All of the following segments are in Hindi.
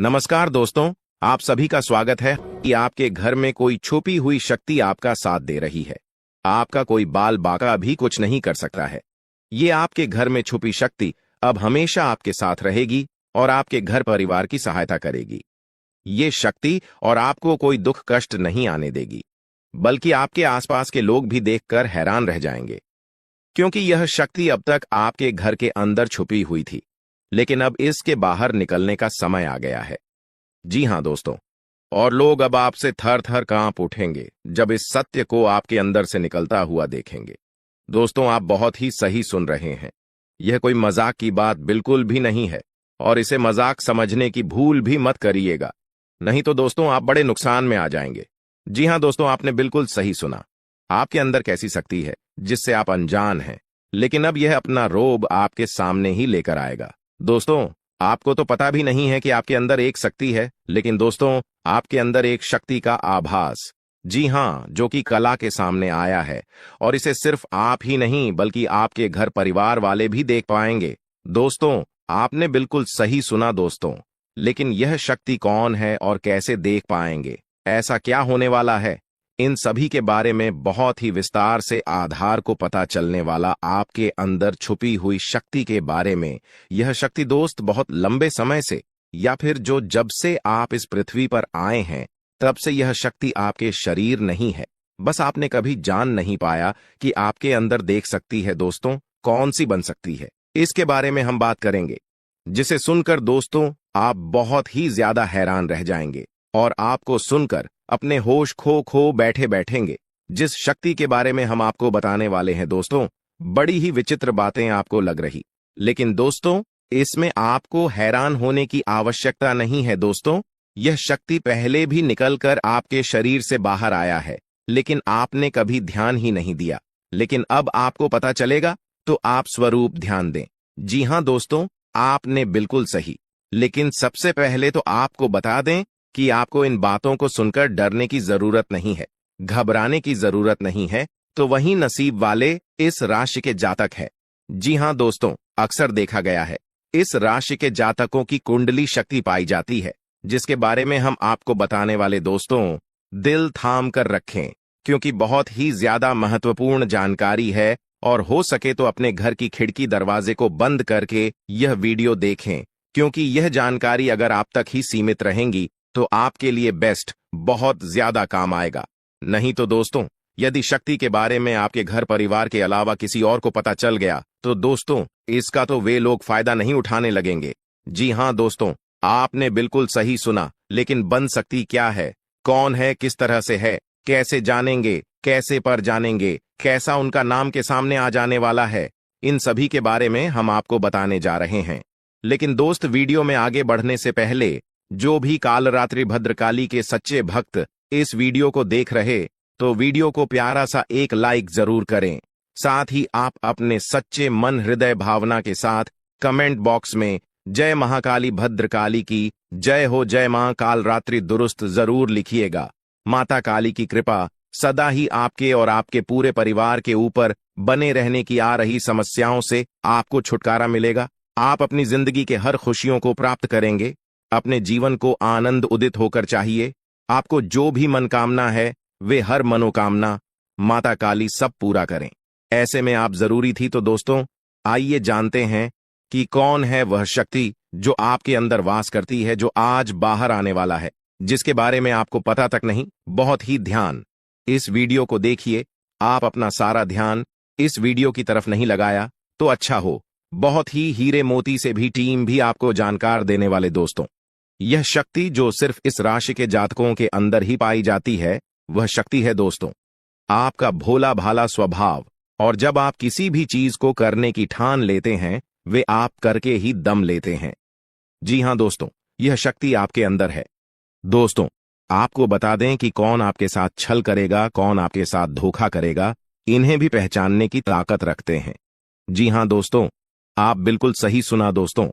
नमस्कार दोस्तों, आप सभी का स्वागत है कि आपके घर में कोई छुपी हुई शक्ति आपका साथ दे रही है। आपका कोई बाल बाका भी कुछ नहीं कर सकता है। ये आपके घर में छुपी शक्ति अब हमेशा आपके साथ रहेगी और आपके घर परिवार की सहायता करेगी। ये शक्ति और आपको कोई दुख कष्ट नहीं आने देगी, बल्कि आपके आसपास के लोग भी देखकर हैरान रह जाएंगे, क्योंकि यह शक्ति अब तक आपके घर के अंदर छुपी हुई थी, लेकिन अब इसके बाहर निकलने का समय आ गया है। जी हां दोस्तों, और लोग अब आपसे थर थर कांप उठेंगे जब इस सत्य को आपके अंदर से निकलता हुआ देखेंगे। दोस्तों, आप बहुत ही सही सुन रहे हैं। यह कोई मजाक की बात बिल्कुल भी नहीं है, और इसे मजाक समझने की भूल भी मत करिएगा, नहीं तो दोस्तों आप बड़े नुकसान में आ जाएंगे। जी हां दोस्तों, आपने बिल्कुल सही सुना। आपके अंदर कैसी शक्ति है जिससे आप अनजान हैं, लेकिन अब यह अपना रोब आपके सामने ही लेकर आएगा। दोस्तों, आपको तो पता भी नहीं है कि आपके अंदर एक शक्ति है, लेकिन दोस्तों आपके अंदर एक शक्ति का आभास, जी हां, जो कि कला के सामने आया है, और इसे सिर्फ आप ही नहीं बल्कि आपके घर परिवार वाले भी देख पाएंगे। दोस्तों, आपने बिल्कुल सही सुना दोस्तों, लेकिन यह शक्ति कौन है और कैसे देख पाएंगे, ऐसा क्या होने वाला है, इन सभी के बारे में बहुत ही विस्तार से आधार को पता चलने वाला आपके अंदर छुपी हुई शक्ति के बारे में। यह शक्ति दोस्त बहुत लंबे समय से, या फिर जो जब से आप इस पृथ्वी पर आए हैं तब से यह शक्ति आपके शरीर नहीं है, बस आपने कभी जान नहीं पाया कि आपके अंदर देख सकती है। दोस्तों, कौन सी बन सकती है, इसके बारे में हम बात करेंगे, जिसे सुनकर दोस्तों आप बहुत ही ज्यादा हैरान रह जाएंगे और आपको सुनकर अपने होश खो बैठे बैठेंगे। जिस शक्ति के बारे में हम आपको बताने वाले हैं दोस्तों, बड़ी ही विचित्र बातें आपको लग रही, लेकिन दोस्तों इसमें आपको हैरान होने की आवश्यकता नहीं है। दोस्तों, यह शक्ति पहले भी निकलकर आपके शरीर से बाहर आया है, लेकिन आपने कभी ध्यान ही नहीं दिया। लेकिन अब आपको पता चलेगा, तो आप स्वरूप ध्यान दें। जी हां दोस्तों, आपने बिल्कुल सही। लेकिन सबसे पहले तो आपको बता दें कि आपको इन बातों को सुनकर डरने की जरूरत नहीं है, घबराने की जरूरत नहीं है। तो वही नसीब वाले इस राशि के जातक है। जी हां दोस्तों, अक्सर देखा गया है इस राशि के जातकों की कुंडली शक्ति पाई जाती है, जिसके बारे में हम आपको बताने वाले दोस्तों दिल थाम कर रखें, क्योंकि बहुत ही ज्यादा महत्वपूर्ण जानकारी है, और हो सके तो अपने घर की खिड़की दरवाजे को बंद करके यह वीडियो देखें, क्योंकि यह जानकारी अगर आप तक ही सीमित रहेंगी तो आपके लिए बेस्ट बहुत ज्यादा काम आएगा। नहीं तो दोस्तों, यदि शक्ति के बारे में आपके घर परिवार के अलावा किसी और को पता चल गया तो दोस्तों इसका तो वे लोग फायदा नहीं उठाने लगेंगे। जी हां दोस्तों, आपने बिल्कुल सही सुना। लेकिन बन सकती क्या है, कौन है, किस तरह से है, कैसे जानेंगे, कैसे पर जानेंगे, कैसा उनका नाम के सामने आ जाने वाला है, इन सभी के बारे में हम आपको बताने जा रहे हैं। लेकिन दोस्त, वीडियो में आगे बढ़ने से पहले जो भी कालरात्रि भद्रकाली के सच्चे भक्त इस वीडियो को देख रहे, तो वीडियो को प्यारा सा एक लाइक जरूर करें। साथ ही आप अपने सच्चे मन हृदय भावना के साथ कमेंट बॉक्स में जय महाकाली भद्रकाली की जय हो, जय मां कालरात्रि दुरुस्त जरूर लिखिएगा। माता काली की कृपा सदा ही आपके और आपके पूरे परिवार के ऊपर बने रहने की। आ रही समस्याओं से आपको छुटकारा मिलेगा, आप अपनी जिंदगी के हर खुशियों को प्राप्त करेंगे। अपने जीवन को आनंद उदित होकर चाहिए। आपको जो भी मनोकामना है वे हर मनोकामना माता काली सब पूरा करें। ऐसे में आप जरूरी थी। तो दोस्तों आइए जानते हैं कि कौन है वह शक्ति जो आपके अंदर वास करती है, जो आज बाहर आने वाला है, जिसके बारे में आपको पता तक नहीं। बहुत ही ध्यान इस वीडियो को देखिए। आप अपना सारा ध्यान इस वीडियो की तरफ नहीं लगाया तो अच्छा हो। बहुत ही हीरे मोती से भी टीम भी आपको जानकार देने वाले दोस्तों, यह शक्ति जो सिर्फ इस राशि के जातकों के अंदर ही पाई जाती है, वह शक्ति है दोस्तों आपका भोला भाला स्वभाव। और जब आप किसी भी चीज को करने की ठान लेते हैं, वे आप करके ही दम लेते हैं। जी हां दोस्तों, यह शक्ति आपके अंदर है। दोस्तों, आपको बता दें कि कौन आपके साथ छल करेगा, कौन आपके साथ धोखा करेगा, इन्हें भी पहचानने की ताकत रखते हैं। जी हां दोस्तों, आप बिल्कुल सही सुना दोस्तों।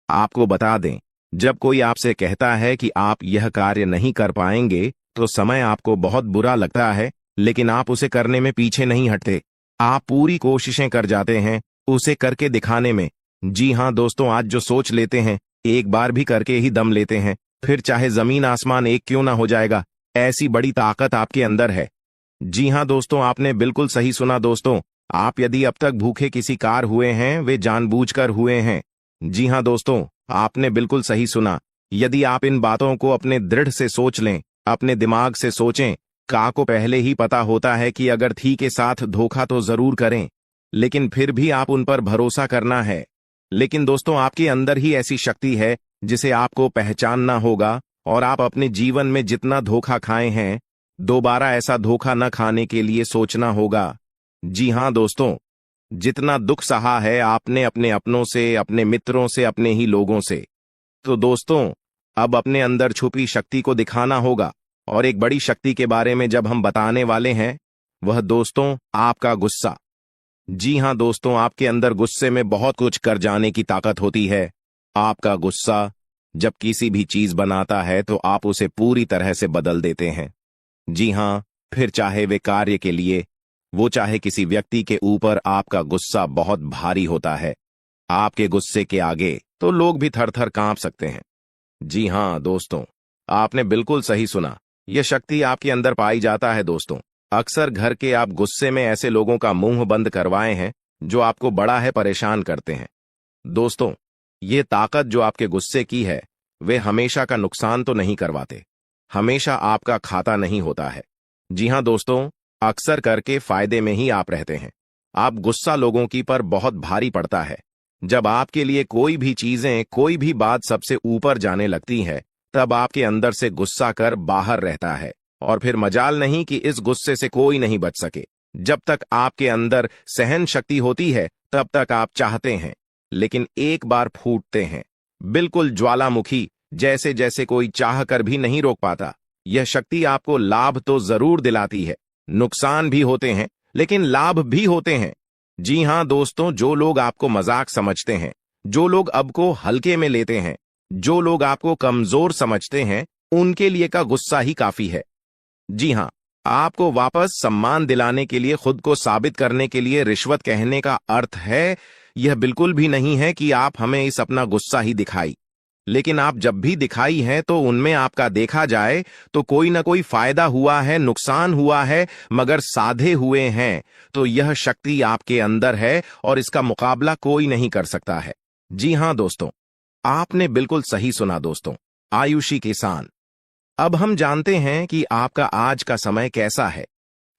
आपको बता दें, जब कोई आपसे कहता है कि आप यह कार्य नहीं कर पाएंगे, तो समय आपको बहुत बुरा लगता है, लेकिन आप उसे करने में पीछे नहीं हटते। आप पूरी कोशिशें कर जाते हैं उसे करके दिखाने में। जी हां दोस्तों, आज जो सोच लेते हैं एक बार भी करके ही दम लेते हैं, फिर चाहे जमीन आसमान एक क्यों ना हो जाएगा। ऐसी बड़ी ताकत आपके अंदर है। जी हाँ दोस्तों, आपने बिल्कुल सही सुना दोस्तों। आप यदि अब तक भूखे किसी कार हुए हैं, वे जानबूझकर हुए हैं। जी हाँ दोस्तों, आपने बिल्कुल सही सुना। यदि आप इन बातों को अपने दृढ़ से सोच लें, अपने दिमाग से सोचें, का को पहले ही पता होता है कि अगर थी के साथ धोखा तो जरूर करें, लेकिन फिर भी आप उन पर भरोसा करना है। लेकिन दोस्तों, आपके अंदर ही ऐसी शक्ति है जिसे आपको पहचानना होगा, और आप अपने जीवन में जितना धोखा खाए हैं, दोबारा ऐसा धोखा न खाने के लिए सोचना होगा। जी हाँ दोस्तों, जितना दुख सहा है आपने अपने अपनों से, अपने मित्रों से, अपने ही लोगों से, तो दोस्तों अब अपने अंदर छुपी शक्ति को दिखाना होगा। और एक बड़ी शक्ति के बारे में जब हम बताने वाले हैं, वह दोस्तों आपका गुस्सा। जी हाँ दोस्तों, आपके अंदर गुस्से में बहुत कुछ कर जाने की ताकत होती है। आपका गुस्सा जब किसी भी चीज बनाता है तो आप उसे पूरी तरह से बदल देते हैं। जी हाँ, फिर चाहे वे कार्य के लिए, वो चाहे किसी व्यक्ति के ऊपर, आपका गुस्सा बहुत भारी होता है। आपके गुस्से के आगे तो लोग भी थर थर कांप सकते हैं। जी हाँ दोस्तों, आपने बिल्कुल सही सुना। यह शक्ति आपके अंदर पाई जाता है दोस्तों। अक्सर घर के आप गुस्से में ऐसे लोगों का मुंह बंद करवाए हैं जो आपको बड़ा है परेशान करते हैं। दोस्तों, ये ताकत जो आपके गुस्से की है, वे हमेशा का नुकसान तो नहीं करवाते, हमेशा आपका खाता नहीं होता है। जी हाँ दोस्तों, अक्सर करके फायदे में ही आप रहते हैं। आप गुस्सा लोगों की पर बहुत भारी पड़ता है। जब आपके लिए कोई भी चीजें, कोई भी बात सबसे ऊपर जाने लगती है, तब आपके अंदर से गुस्सा कर बाहर रहता है, और फिर मजाल नहीं कि इस गुस्से से कोई नहीं बच सके। जब तक आपके अंदर सहन शक्ति होती है, तब तक आप चाहते हैं, लेकिन एक बार फूटते हैं, बिल्कुल ज्वालामुखी जैसे, जैसे कोई चाह कर भी नहीं रोक पाता। यह शक्ति आपको लाभ तो जरूर दिलाती है, नुकसान भी होते हैं, लेकिन लाभ भी होते हैं। जी हाँ दोस्तों, जो लोग आपको मजाक समझते हैं, जो लोग अब को हल्के में लेते हैं, जो लोग आपको कमजोर समझते हैं, उनके लिए का गुस्सा ही काफी है। जी हाँ, आपको वापस सम्मान दिलाने के लिए, खुद को साबित करने के लिए रिश्वत कहने का अर्थ है, यह बिल्कुल भी नहीं है कि आप हमें इस अपना गुस्सा ही दिखाई। लेकिन आप जब भी दिखाई है तो उनमें आपका देखा जाए तो कोई ना कोई फायदा हुआ है, नुकसान हुआ है, मगर साधे हुए हैं तो यह शक्ति आपके अंदर है और इसका मुकाबला कोई नहीं कर सकता है। जी हाँ दोस्तों, आपने बिल्कुल सही सुना दोस्तों। आयुषी किसान, अब हम जानते हैं कि आपका आज का समय कैसा है,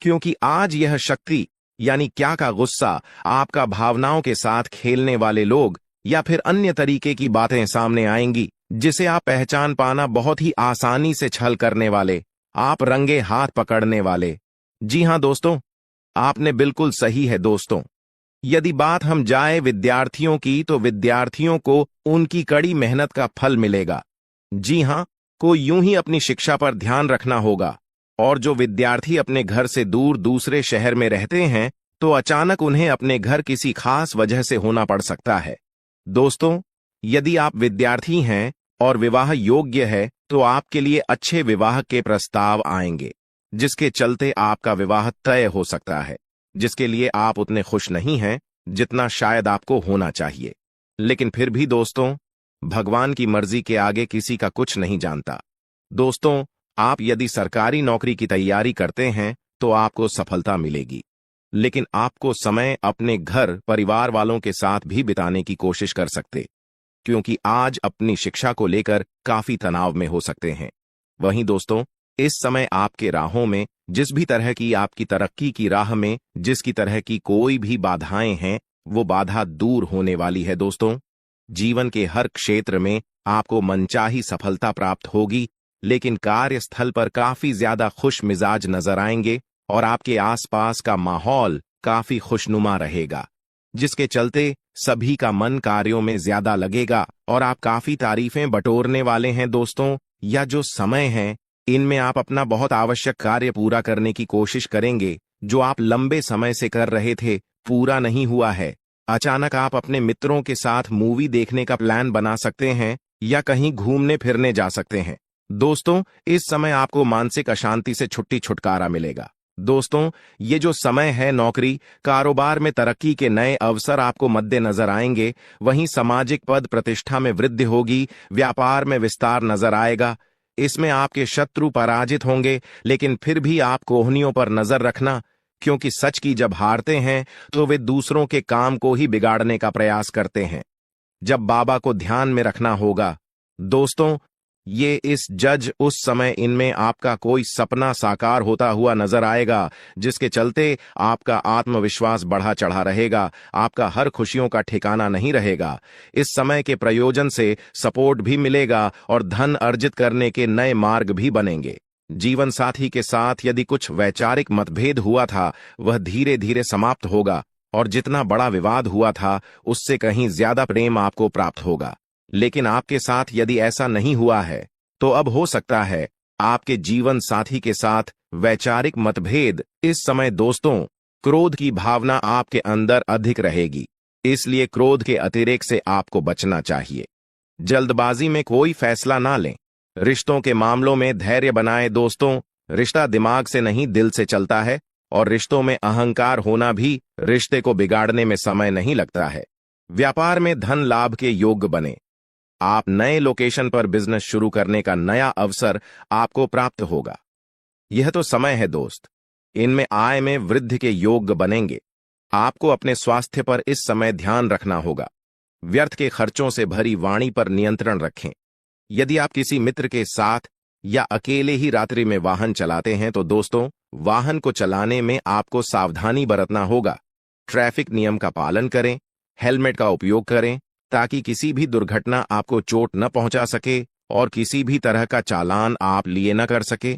क्योंकि आज यह शक्ति यानी क्या का गुस्सा, आपका भावनाओं के साथ खेलने वाले लोग या फिर अन्य तरीके की बातें सामने आएंगी, जिसे आप पहचान पाना बहुत ही आसानी से छल करने वाले, आप रंगे हाथ पकड़ने वाले। जी हाँ दोस्तों, आपने बिल्कुल सही है दोस्तों। यदि बात हम जाए विद्यार्थियों की, तो विद्यार्थियों को उनकी कड़ी मेहनत का फल मिलेगा। जी हाँ, को यूं ही अपनी शिक्षा पर ध्यान रखना होगा। और जो विद्यार्थी अपने घर से दूर दूसरे शहर में रहते हैं, तो अचानक उन्हें अपने घर किसी खास वजह से होना पड़ सकता है। दोस्तों, यदि आप विद्यार्थी हैं और विवाह योग्य है, तो आपके लिए अच्छे विवाह के प्रस्ताव आएंगे, जिसके चलते आपका विवाह तय हो सकता है, जिसके लिए आप उतने खुश नहीं हैं जितना शायद आपको होना चाहिए। लेकिन फिर भी दोस्तों, भगवान की मर्जी के आगे किसी का कुछ नहीं जानता। दोस्तों, आप यदि सरकारी नौकरी की तैयारी करते हैं तो आपको सफलता मिलेगी, लेकिन आपको समय अपने घर परिवार वालों के साथ भी बिताने की कोशिश कर सकते, क्योंकि आज अपनी शिक्षा को लेकर काफी तनाव में हो सकते हैं। वहीं दोस्तों, इस समय आपके राहों में, जिस भी तरह की आपकी तरक्की की राह में जिसकी तरह की कोई भी बाधाएं हैं, वो बाधा दूर होने वाली है दोस्तों। जीवन के हर क्षेत्र में आपको मनचाही सफलता प्राप्त होगी, लेकिन कार्यस्थल पर काफी ज्यादा खुश मिजाज नजर आएंगे और आपके आसपास का माहौल काफी खुशनुमा रहेगा, जिसके चलते सभी का मन कार्यों में ज्यादा लगेगा और आप काफी तारीफें बटोरने वाले हैं दोस्तों। या जो समय है, इनमें आप अपना बहुत आवश्यक कार्य पूरा करने की कोशिश करेंगे, जो आप लंबे समय से कर रहे थे, पूरा नहीं हुआ है। अचानक आप अपने मित्रों के साथ मूवी देखने का प्लान बना सकते हैं या कहीं घूमने फिरने जा सकते हैं। दोस्तों, इस समय आपको मानसिक अशांति से छुट्टी छुटकारा मिलेगा। दोस्तों, ये जो समय है, नौकरी कारोबार में तरक्की के नए अवसर आपको मद्देनजर आएंगे। वहीं सामाजिक पद प्रतिष्ठा में वृद्धि होगी, व्यापार में विस्तार नजर आएगा। इसमें आपके शत्रु पराजित होंगे, लेकिन फिर भी आप कोहनियों पर नजर रखना, क्योंकि सच की जब हारते हैं तो वे दूसरों के काम को ही बिगाड़ने का प्रयास करते हैं। जब बाबा को ध्यान में रखना होगा। दोस्तों, ये इस जज उस समय इनमें आपका कोई सपना साकार होता हुआ नजर आएगा, जिसके चलते आपका आत्मविश्वास बढ़ा चढ़ा रहेगा, आपका हर खुशियों का ठिकाना नहीं रहेगा। इस समय के प्रयोजन से सपोर्ट भी मिलेगा और धन अर्जित करने के नए मार्ग भी बनेंगे। जीवन साथी के साथ यदि कुछ वैचारिक मतभेद हुआ था, वह धीरे धीरे समाप्त होगा और जितना बड़ा विवाद हुआ था उससे कहीं ज्यादा प्रेम आपको प्राप्त होगा। लेकिन आपके साथ यदि ऐसा नहीं हुआ है, तो अब हो सकता है आपके जीवन साथी के साथ वैचारिक मतभेद। इस समय दोस्तों, क्रोध की भावना आपके अंदर अधिक रहेगी, इसलिए क्रोध के अतिरेक से आपको बचना चाहिए। जल्दबाजी में कोई फैसला ना लें। रिश्तों के मामलों में धैर्य बनाएं। दोस्तों, रिश्ता दिमाग से नहीं दिल से चलता है, और रिश्तों में अहंकार होना भी रिश्ते को बिगाड़ने में समय नहीं लगता है। व्यापार में धन लाभ के योग्य बने। आप नए लोकेशन पर बिजनेस शुरू करने का नया अवसर आपको प्राप्त होगा। यह तो समय है दोस्त, इनमें आय में वृद्धि के योग्य बनेंगे। आपको अपने स्वास्थ्य पर इस समय ध्यान रखना होगा। व्यर्थ के खर्चों से भरी वाणी पर नियंत्रण रखें। यदि आप किसी मित्र के साथ या अकेले ही रात्रि में वाहन चलाते हैं, तो दोस्तों, वाहन को चलाने में आपको सावधानी बरतना होगा। ट्रैफिक नियम का पालन करें, हेलमेट का उपयोग करें, ताकि किसी भी दुर्घटना आपको चोट न पहुंचा सके और किसी भी तरह का चालान आप लिए न कर सके।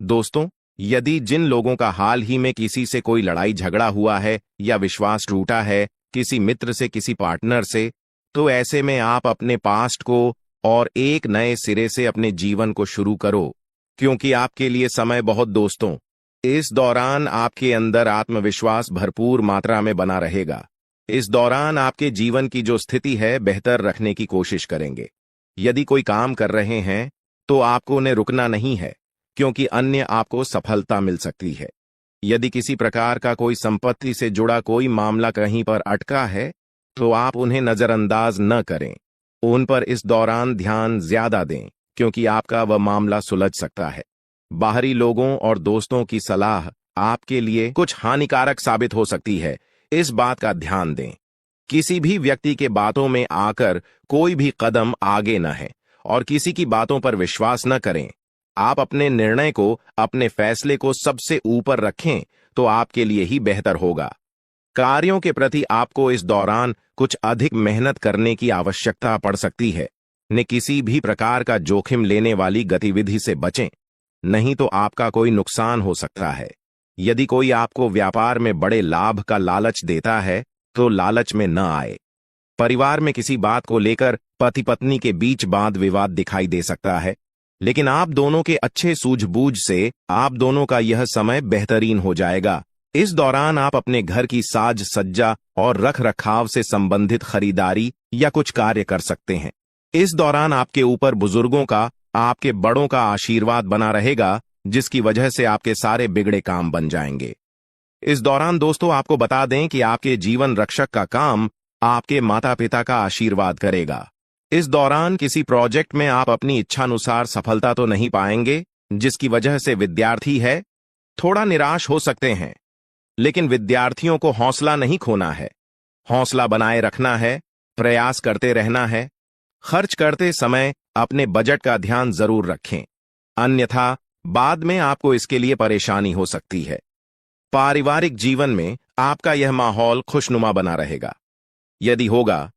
दोस्तों, यदि जिन लोगों का हाल ही में किसी से कोई लड़ाई झगड़ा हुआ है या विश्वास टूटा है, किसी मित्र से, किसी पार्टनर से, तो ऐसे में आप अपने पास्ट को और एक नए सिरे से अपने जीवन को शुरू करो, क्योंकि आपके लिए समय बहुत दोस्तों, इस दौरान आपके अंदर आत्मविश्वास भरपूर मात्रा में बना रहेगा। इस दौरान आपके जीवन की जो स्थिति है बेहतर रखने की कोशिश करेंगे। यदि कोई काम कर रहे हैं तो आपको उन्हें रुकना नहीं है, क्योंकि अन्य आपको सफलता मिल सकती है। यदि किसी प्रकार का कोई संपत्ति से जुड़ा कोई मामला कहीं पर अटका है, तो आप उन्हें नजरअंदाज न करें। उन पर इस दौरान ध्यान ज्यादा दें, क्योंकि आपका वह मामला सुलझ सकता है। बाहरी लोगों और दोस्तों की सलाह आपके लिए कुछ हानिकारक साबित हो सकती है, इस बात का ध्यान दें। किसी भी व्यक्ति के बातों में आकर कोई भी कदम आगे न है और किसी की बातों पर विश्वास न करें। आप अपने निर्णय को, अपने फैसले को सबसे ऊपर रखें, तो आपके लिए ही बेहतर होगा। कार्यों के प्रति आपको इस दौरान कुछ अधिक मेहनत करने की आवश्यकता पड़ सकती है। न किसी भी प्रकार का जोखिम लेने वाली गतिविधि से बचें, नहीं तो आपका कोई नुकसान हो सकता है। यदि कोई आपको व्यापार में बड़े लाभ का लालच देता है, तो लालच में न आए। परिवार में किसी बात को लेकर पति पत्नी के बीच वाद विवाद दिखाई दे सकता है, लेकिन आप दोनों के अच्छे सूझबूझ से आप दोनों का यह समय बेहतरीन हो जाएगा। इस दौरान आप अपने घर की साज सज्जा और रख रखाव से संबंधित खरीदारी या कुछ कार्य कर सकते हैं। इस दौरान आपके ऊपर बुजुर्गों का, आपके बड़ों का आशीर्वाद बना रहेगा, जिसकी वजह से आपके सारे बिगड़े काम बन जाएंगे। इस दौरान दोस्तों, आपको बता दें कि आपके जीवन रक्षक का काम आपके माता पिता का आशीर्वाद करेगा। इस दौरान किसी प्रोजेक्ट में आप अपनी इच्छानुसार सफलता तो नहीं पाएंगे, जिसकी वजह से विद्यार्थी है थोड़ा निराश हो सकते हैं। लेकिन विद्यार्थियों को हौसला नहीं खोना है, हौसला बनाए रखना है, प्रयास करते रहना है। खर्च करते समय अपने बजट का ध्यान जरूर रखें, अन्यथा बाद में आपको इसके लिए परेशानी हो सकती है। पारिवारिक जीवन में आपका यह माहौल खुशनुमा बना रहेगा। यदि होगा,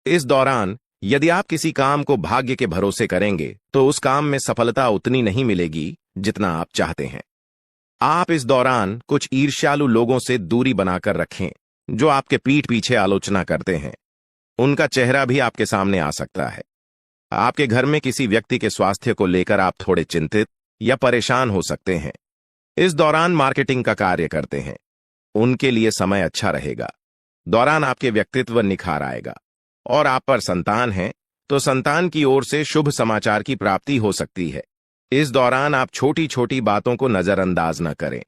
इस दौरान यदि आप किसी काम को भाग्य के भरोसे करेंगे, तो उस काम में सफलता उतनी नहीं मिलेगी जितना आप चाहते हैं। आप इस दौरान कुछ ईर्ष्यालु लोगों से दूरी बनाकर रखें, जो आपके पीठ पीछे आलोचना करते हैं। उनका चेहरा भी आपके सामने आ सकता है। आपके घर में किसी व्यक्ति के स्वास्थ्य को लेकर आप थोड़े चिंतित या परेशान हो सकते हैं। इस दौरान मार्केटिंग का कार्य करते हैं, उनके लिए समय अच्छा रहेगा। दौरान आपके व्यक्तित्व निखार आएगा। और आप पर संतान है, तो संतान की ओर से शुभ समाचार की प्राप्ति हो सकती है। इस दौरान आप छोटी छोटी बातों को नजरअंदाज न करें।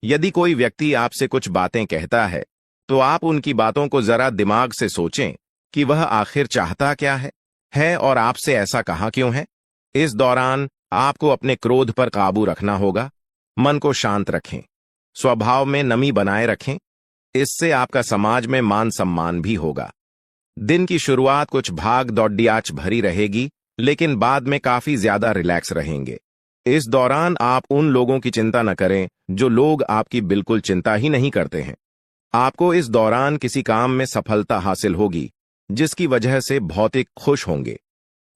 यदि कोई व्यक्ति आपसे कुछ बातें कहता है तो आप उनकी बातों को जरा दिमाग से सोचें कि वह आखिर चाहता क्या है और आपसे ऐसा कहा क्यों है। इस दौरान आपको अपने क्रोध पर काबू रखना होगा। मन को शांत रखें, स्वभाव में नमी बनाए रखें। इससे आपका समाज में मान सम्मान भी होगा। दिन की शुरुआत कुछ भाग दौड़ियाच भरी रहेगी, लेकिन बाद में काफी ज्यादा रिलैक्स रहेंगे। इस दौरान आप उन लोगों की चिंता न करें जो लोग आपकी बिल्कुल चिंता ही नहीं करते हैं। आपको इस दौरान किसी काम में सफलता हासिल होगी, जिसकी वजह से भौतिक खुश होंगे।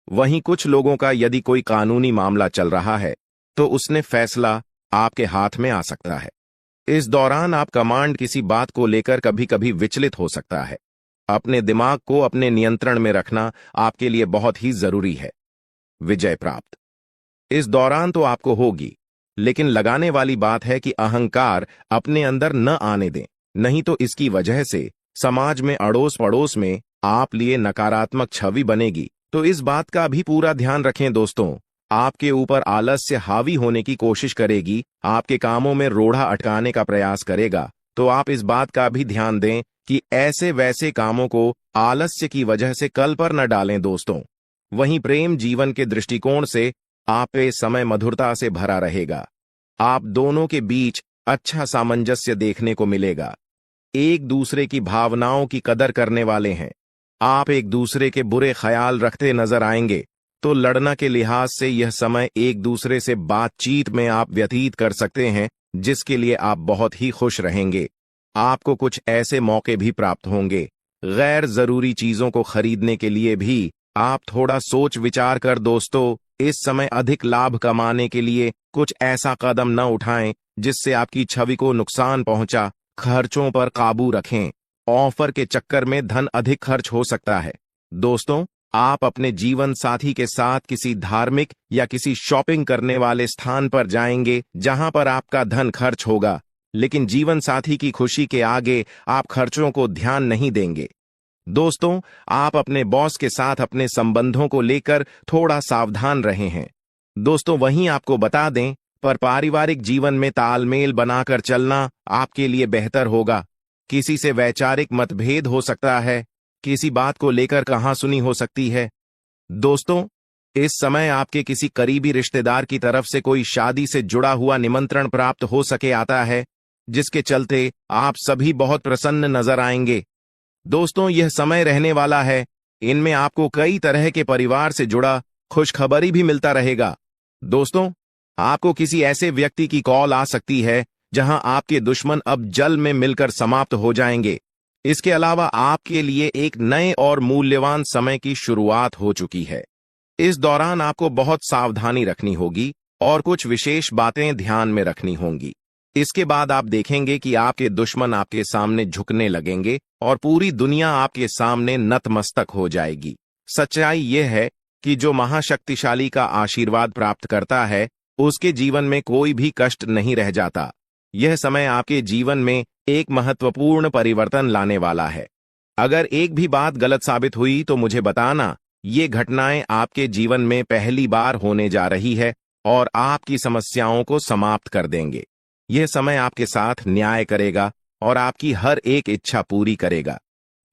वहीं कुछ लोगों का यदि कोई कानूनी मामला चल रहा है तो उसने फैसला आपके हाथ में आ सकता है। इस दौरान आप कमांड किसी बात को लेकर कभी कभी विचलित हो सकता है। अपने दिमाग को अपने नियंत्रण में रखना आपके लिए बहुत ही जरूरी है। विजय प्राप्त इस दौरान तो आपको होगी, लेकिन लगाने वाली बात है कि अहंकार अपने अंदर न आने दें, नहीं तो इसकी वजह से समाज में अड़ोस पड़ोस में आप लिए नकारात्मक छवि बनेगी। तो इस बात का भी पूरा ध्यान रखें दोस्तों। आपके ऊपर आलस्य हावी होने की कोशिश करेगी, आपके कामों में रोड़ा अटकाने का प्रयास करेगा। तो आप इस बात का भी ध्यान दें कि ऐसे वैसे कामों को आलस्य की वजह से कल पर न डालें दोस्तों। वहीं प्रेम जीवन के दृष्टिकोण से आप पे समय मधुरता से भरा रहेगा। आप दोनों के बीच अच्छा सामंजस्य देखने को मिलेगा। एक दूसरे की भावनाओं की कदर करने वाले हैं। आप एक दूसरे के बुरे ख्याल रखते नजर आएंगे, तो लड़ना के लिहाज से यह समय एक दूसरे से बातचीत में आप व्यतीत कर सकते हैं, जिसके लिए आप बहुत ही खुश रहेंगे। आपको कुछ ऐसे मौके भी प्राप्त होंगे। गैर जरूरी चीजों को खरीदने के लिए भी आप थोड़ा सोच विचार कर दोस्तों इस समय अधिक लाभ कमाने के लिए कुछ ऐसा कदम न उठाएं जिससे आपकी छवि को नुकसान पहुंचा। खर्चों पर काबू रखें। ऑफर के चक्कर में धन अधिक खर्च हो सकता है। दोस्तों, आप अपने जीवन साथी के साथ किसी धार्मिक या किसी शॉपिंग करने वाले स्थान पर जाएंगे जहां पर आपका धन खर्च होगा, लेकिन जीवन साथी की खुशी के आगे आप खर्चों को ध्यान नहीं देंगे। दोस्तों, आप अपने बॉस के साथ अपने संबंधों को लेकर थोड़ा सावधान रहे हैं। दोस्तों, वहीं आपको बता दें, पर पारिवारिक जीवन में तालमेल बनाकर चलना आपके लिए बेहतर होगा। किसी से वैचारिक मतभेद हो सकता है, किसी बात को लेकर कहासुनी हो सकती है। दोस्तों, इस समय आपके किसी करीबी रिश्तेदार की तरफ से कोई शादी से जुड़ा हुआ निमंत्रण प्राप्त हो सके आता है, जिसके चलते आप सभी बहुत प्रसन्न नजर आएंगे। दोस्तों, यह समय रहने वाला है। इनमें आपको कई तरह के परिवार से जुड़ा खुशखबरी भी मिलता रहेगा। दोस्तों, आपको किसी ऐसे व्यक्ति की कॉल आ सकती है जहां आपके दुश्मन अब जल में मिलकर समाप्त हो जाएंगे। इसके अलावा आपके लिए एक नए और मूल्यवान समय की शुरुआत हो चुकी है। इस दौरान आपको बहुत सावधानी रखनी होगी और कुछ विशेष बातें ध्यान में रखनी होंगी। इसके बाद आप देखेंगे कि आपके दुश्मन आपके सामने झुकने लगेंगे और पूरी दुनिया आपके सामने नतमस्तक हो जाएगी। सच्चाई यह है कि जो महाशक्तिशाली का आशीर्वाद प्राप्त करता है, उसके जीवन में कोई भी कष्ट नहीं रह जाता। यह समय आपके जीवन में एक महत्वपूर्ण परिवर्तन लाने वाला है। अगर एक भी बात गलत साबित हुई तो मुझे बताना। ये घटनाएं आपके जीवन में पहली बार होने जा रही है और आपकी समस्याओं को समाप्त कर देंगे। यह समय आपके साथ न्याय करेगा और आपकी हर एक इच्छा पूरी करेगा।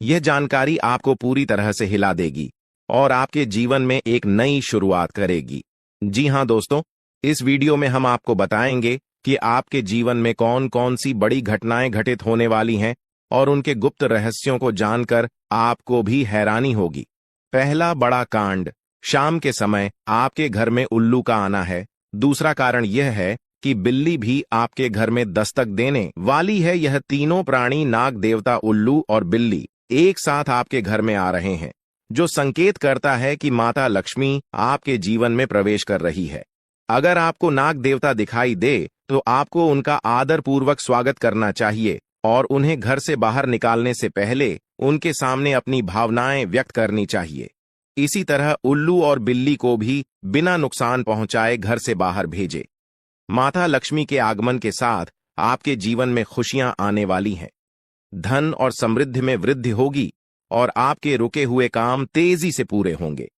यह जानकारी आपको पूरी तरह से हिला देगी और आपके जीवन में एक नई शुरुआत करेगी। जी हां दोस्तों, इस वीडियो में हम आपको बताएंगे कि आपके जीवन में कौन कौन सी बड़ी घटनाएं घटित होने वाली हैं और उनके गुप्त रहस्यों को जानकर आपको भी हैरानी होगी। पहला बड़ा कांड, शाम के समय आपके घर में उल्लू का आना है। दूसरा कारण यह है कि बिल्ली भी आपके घर में दस्तक देने वाली है। यह तीनों प्राणी, नाग देवता, उल्लू और बिल्ली, एक साथ आपके घर में आ रहे हैं, जो संकेत करता है कि माता लक्ष्मी आपके जीवन में प्रवेश कर रही है। अगर आपको नाग देवता दिखाई दे तो आपको उनका आदर पूर्वक स्वागत करना चाहिए और उन्हें घर से बाहर निकालने से पहले उनके सामने अपनी भावनाएं व्यक्त करनी चाहिए। इसी तरह उल्लू और बिल्ली को भी बिना नुकसान पहुंचाए घर से बाहर भेजे। माता लक्ष्मी के आगमन के साथ आपके जीवन में खुशियां आने वाली हैं। धन और समृद्धि में वृद्धि होगी और आपके रुके हुए काम तेजी से पूरे होंगे।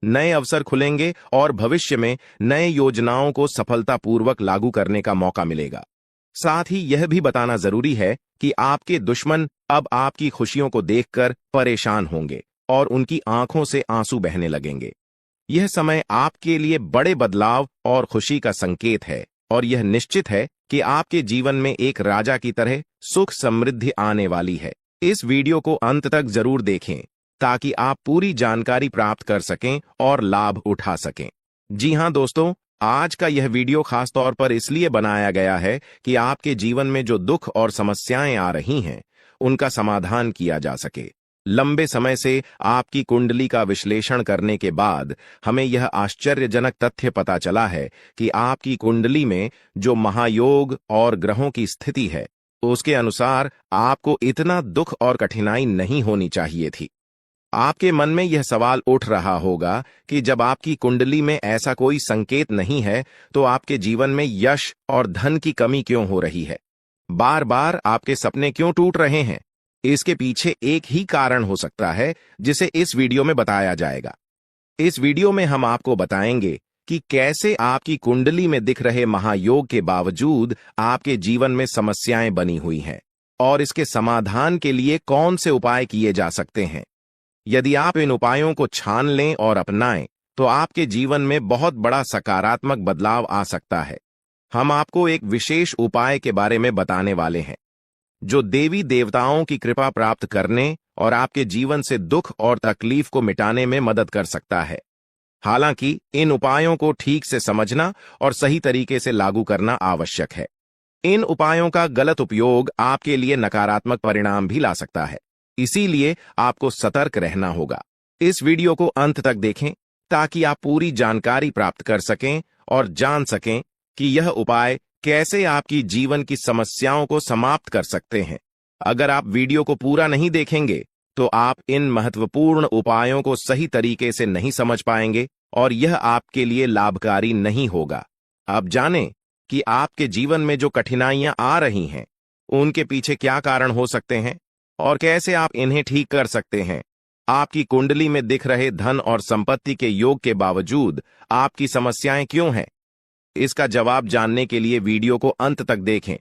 नए अवसर खुलेंगे और भविष्य में नए योजनाओं को सफलतापूर्वक लागू करने का मौका मिलेगा। साथ ही यह भी बताना जरूरी है कि आपके दुश्मन अब आपकी खुशियों को देखकर परेशान होंगे और उनकी आंखों से आंसू बहने लगेंगे। यह समय आपके लिए बड़े बदलाव और खुशी का संकेत है और यह निश्चित है कि आपके जीवन में एक राजा की तरह सुख समृद्धि आने वाली है। इस वीडियो को अंत तक जरूर देखें ताकि आप पूरी जानकारी प्राप्त कर सकें और लाभ उठा सकें। जी हां दोस्तों, आज का यह वीडियो खास तौर पर इसलिए बनाया गया है कि आपके जीवन में जो दुख और समस्याएं आ रही हैं, उनका समाधान किया जा सके। लंबे समय से आपकी कुंडली का विश्लेषण करने के बाद हमें यह आश्चर्यजनक तथ्य पता चला है कि आपकी कुंडली में जो महायोग और ग्रहों की स्थिति है, उसके अनुसार आपको इतना दुख और कठिनाई नहीं होनी चाहिए थी। आपके मन में यह सवाल उठ रहा होगा कि जब आपकी कुंडली में ऐसा कोई संकेत नहीं है, तो आपके जीवन में यश और धन की कमी क्यों हो रही है? बार बार आपके सपने क्यों टूट रहे हैं? इसके पीछे एक ही कारण हो सकता है, जिसे इस वीडियो में बताया जाएगा। इस वीडियो में हम आपको बताएंगे कि कैसे आपकी कुंडली में दिख रहे महायोग के बावजूद आपके जीवन में समस्याएं बनी हुई हैं और इसके समाधान के लिए कौन से उपाय किए जा सकते हैं। यदि आप इन उपायों को छान लें और अपनाएं, तो आपके जीवन में बहुत बड़ा सकारात्मक बदलाव आ सकता है। हम आपको एक विशेष उपाय के बारे में बताने वाले हैं, जो देवी देवताओं की कृपा प्राप्त करने और आपके जीवन से दुख और तकलीफ को मिटाने में मदद कर सकता है। हालांकि इन उपायों को ठीक से समझना और सही तरीके से लागू करना आवश्यक है। इन उपायों का गलत उपयोग आपके लिए नकारात्मक परिणाम भी ला सकता है, इसीलिए आपको सतर्क रहना होगा। इस वीडियो को अंत तक देखें ताकि आप पूरी जानकारी प्राप्त कर सकें और जान सकें कि यह उपाय कैसे आपकी जीवन की समस्याओं को समाप्त कर सकते हैं। अगर आप वीडियो को पूरा नहीं देखेंगे, तो आप इन महत्वपूर्ण उपायों को सही तरीके से नहीं समझ पाएंगे और यह आपके लिए लाभकारी नहीं होगा। अब जानें कि आपके जीवन में जो कठिनाइयां आ रही हैं, उनके पीछे क्या कारण हो सकते हैं और कैसे आप इन्हें ठीक कर सकते हैं। आपकी कुंडली में दिख रहे धन और संपत्ति के योग के बावजूद आपकी समस्याएं क्यों हैं? इसका जवाब जानने के लिए वीडियो को अंत तक देखें।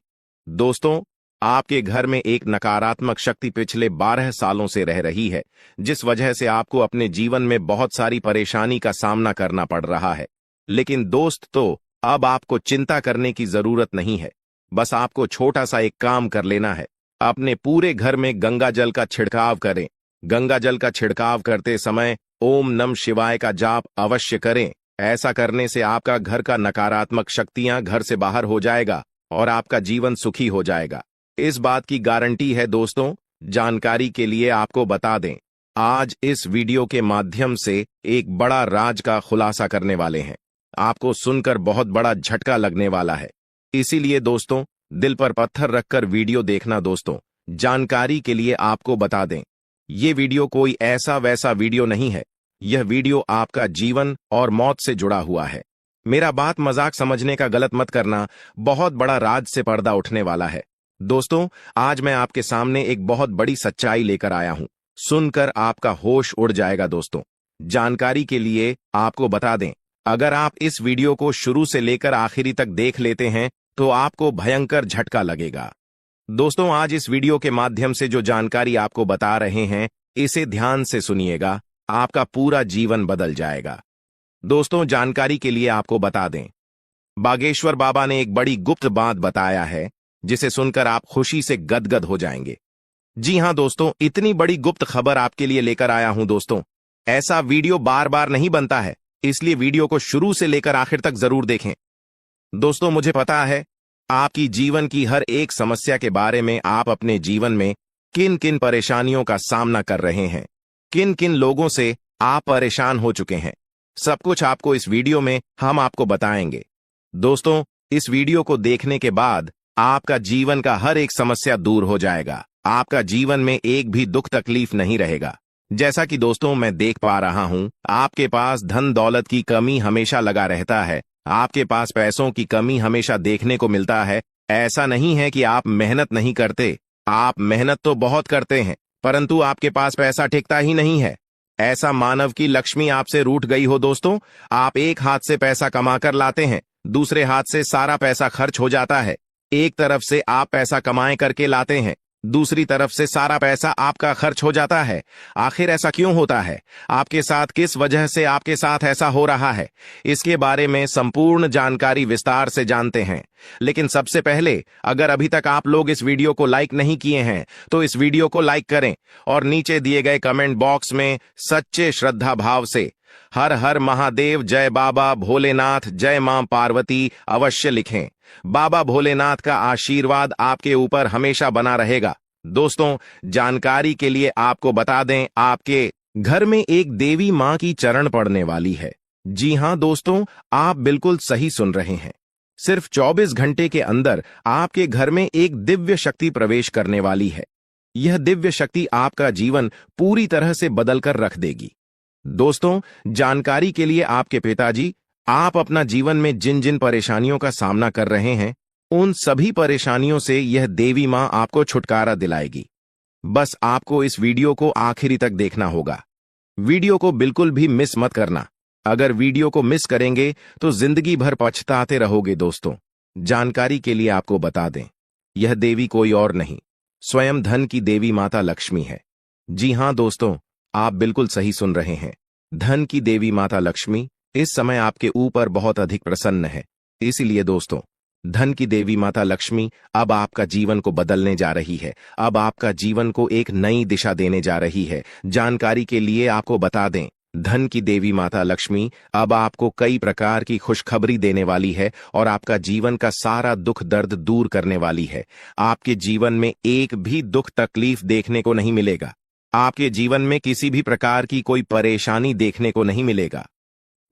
दोस्तों, आपके घर में एक नकारात्मक शक्ति पिछले 12 सालों से रह रही है, जिस वजह से आपको अपने जीवन में बहुत सारी परेशानी का सामना करना पड़ रहा है। लेकिन दोस्तों, अब आपको चिंता करने की जरूरत नहीं है। बस आपको छोटा सा एक काम कर लेना है। अपने पूरे घर में गंगा जल का छिड़काव करें। गंगा जल का छिड़काव करते समय ओम नमः शिवाय का जाप अवश्य करें। ऐसा करने से आपका घर का नकारात्मक शक्तियां घर से बाहर हो जाएगा और आपका जीवन सुखी हो जाएगा। इस बात की गारंटी है दोस्तों। जानकारी के लिए आपको बता दें, आज इस वीडियो के माध्यम से एक बड़ा राज का खुलासा करने वाले हैं। आपको सुनकर बहुत बड़ा झटका लगने वाला है, इसीलिए दोस्तों दिल पर पत्थर रखकर वीडियो देखना। दोस्तों, जानकारी के लिए आपको बता दें, ये वीडियो कोई ऐसा वैसा वीडियो नहीं है। यह वीडियो आपका जीवन और मौत से जुड़ा हुआ है। मेरा बात मजाक समझने का गलत मत करना। बहुत बड़ा राज से पर्दा उठने वाला है। दोस्तों, आज मैं आपके सामने एक बहुत बड़ी सच्चाई लेकर आया हूं। सुनकर आपका होश उड़ जाएगा। दोस्तों, जानकारी के लिए आपको बता दें, अगर आप इस वीडियो को शुरू से लेकर आखिरी तक देख लेते हैं, तो आपको भयंकर झटका लगेगा। दोस्तों, आज इस वीडियो के माध्यम से जो जानकारी आपको बता रहे हैं, इसे ध्यान से सुनिएगा। आपका पूरा जीवन बदल जाएगा। दोस्तों, जानकारी के लिए आपको बता दें, बागेश्वर बाबा ने एक बड़ी गुप्त बात बताया है, जिसे सुनकर आप खुशी से गदगद हो जाएंगे। जी हां दोस्तों, इतनी बड़ी गुप्त खबर आपके लिए लेकर आया हूं। दोस्तों, ऐसा वीडियो बार बार नहीं बनता है, इसलिए वीडियो को शुरू से लेकर आखिर तक जरूर देखें। दोस्तों, मुझे पता है आपकी जीवन की हर एक समस्या के बारे में, आप अपने जीवन में किन किन परेशानियों का सामना कर रहे हैं, किन किन लोगों से आप परेशान हो चुके हैं। सब कुछ आपको इस वीडियो में हम आपको बताएंगे। दोस्तों, इस वीडियो को देखने के बाद आपका जीवन का हर एक समस्या दूर हो जाएगा। आपका जीवन में एक भी दुख तकलीफ नहीं रहेगा। जैसा कि दोस्तों मैं देख पा रहा हूं, आपके पास धन दौलत की कमी हमेशा लगा रहता है। आपके पास पैसों की कमी हमेशा देखने को मिलता है। ऐसा नहीं है कि आप मेहनत नहीं करते, आप मेहनत तो बहुत करते हैं, परंतु आपके पास पैसा टिकता ही नहीं है। ऐसा मानव की लक्ष्मी आपसे रूठ गई हो। दोस्तों, आप एक हाथ से पैसा कमाकर लाते हैं, दूसरे हाथ से सारा पैसा खर्च हो जाता है। एक तरफ से आप पैसा कमाए करके लाते हैं, दूसरी तरफ से सारा पैसा आपका खर्च हो जाता है। आखिर ऐसा क्यों होता है? आपके साथ किस वजह से आपके साथ ऐसा हो रहा है? इसके बारे में संपूर्ण जानकारी विस्तार से जानते हैं। लेकिन सबसे पहले, अगर अभी तक आप लोग इस वीडियो को लाइक नहीं किए हैं तो इस वीडियो को लाइक करें और नीचे दिए गए कमेंट बॉक्स में सच्चे श्रद्धा भाव से हर हर महादेव, जय बाबा भोलेनाथ, जय मां पार्वती अवश्य लिखें। बाबा भोलेनाथ का आशीर्वाद आपके ऊपर हमेशा बना रहेगा। दोस्तों, जानकारी के लिए आपको बता दें, आपके घर में एक देवी मां की चरण पड़ने वाली है। जी हां दोस्तों, आप बिल्कुल सही सुन रहे हैं। सिर्फ 24 घंटे के अंदर आपके घर में एक दिव्य शक्ति प्रवेश करने वाली है। यह दिव्य शक्ति आपका जीवन पूरी तरह से बदल कर रख देगी। दोस्तों, जानकारी के लिए आपके पिताजी, आप अपना जीवन में जिन जिन परेशानियों का सामना कर रहे हैं, उन सभी परेशानियों से यह देवी मां आपको छुटकारा दिलाएगी। बस आपको इस वीडियो को आखिरी तक देखना होगा। वीडियो को बिल्कुल भी मिस मत करना। अगर वीडियो को मिस करेंगे तो जिंदगी भर पछताते रहोगे। दोस्तों, जानकारी के लिए आपको बता दें, यह देवी कोई और नहीं, स्वयं धन की देवी माता लक्ष्मी है। जी हां दोस्तों, आप बिल्कुल सही सुन रहे हैं। धन की देवी माता लक्ष्मी इस समय आपके ऊपर बहुत अधिक प्रसन्न है। इसीलिए दोस्तों, धन की देवी माता लक्ष्मी अब आपका जीवन को बदलने जा रही है। अब आपका जीवन को एक नई दिशा देने जा रही है। जानकारी के लिए आपको बता दें, धन की देवी माता लक्ष्मी अब आपको कई प्रकार की खुशखबरी देने वाली है और आपका जीवन का सारा दुख दर्द दूर करने वाली है। आपके जीवन में एक भी दुख तकलीफ देखने को नहीं मिलेगा। आपके जीवन में किसी भी प्रकार की कोई परेशानी देखने को नहीं मिलेगा।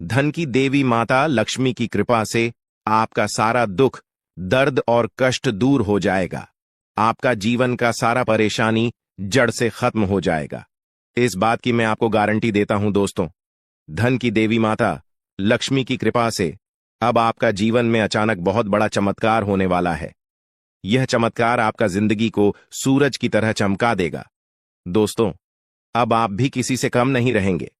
धन की देवी माता लक्ष्मी की कृपा से आपका सारा दुख, दर्द और कष्ट दूर हो जाएगा। आपका जीवन का सारा परेशानी जड़ से खत्म हो जाएगा। इस बात की मैं आपको गारंटी देता हूं दोस्तों। धन की देवी माता लक्ष्मी की कृपा से अब आपका जीवन में अचानक बहुत बड़ा चमत्कार होने वाला है। यह चमत्कार आपका जिंदगी को सूरज की तरह चमका देगा। दोस्तों, अब आप भी किसी से कम नहीं रहेंगे।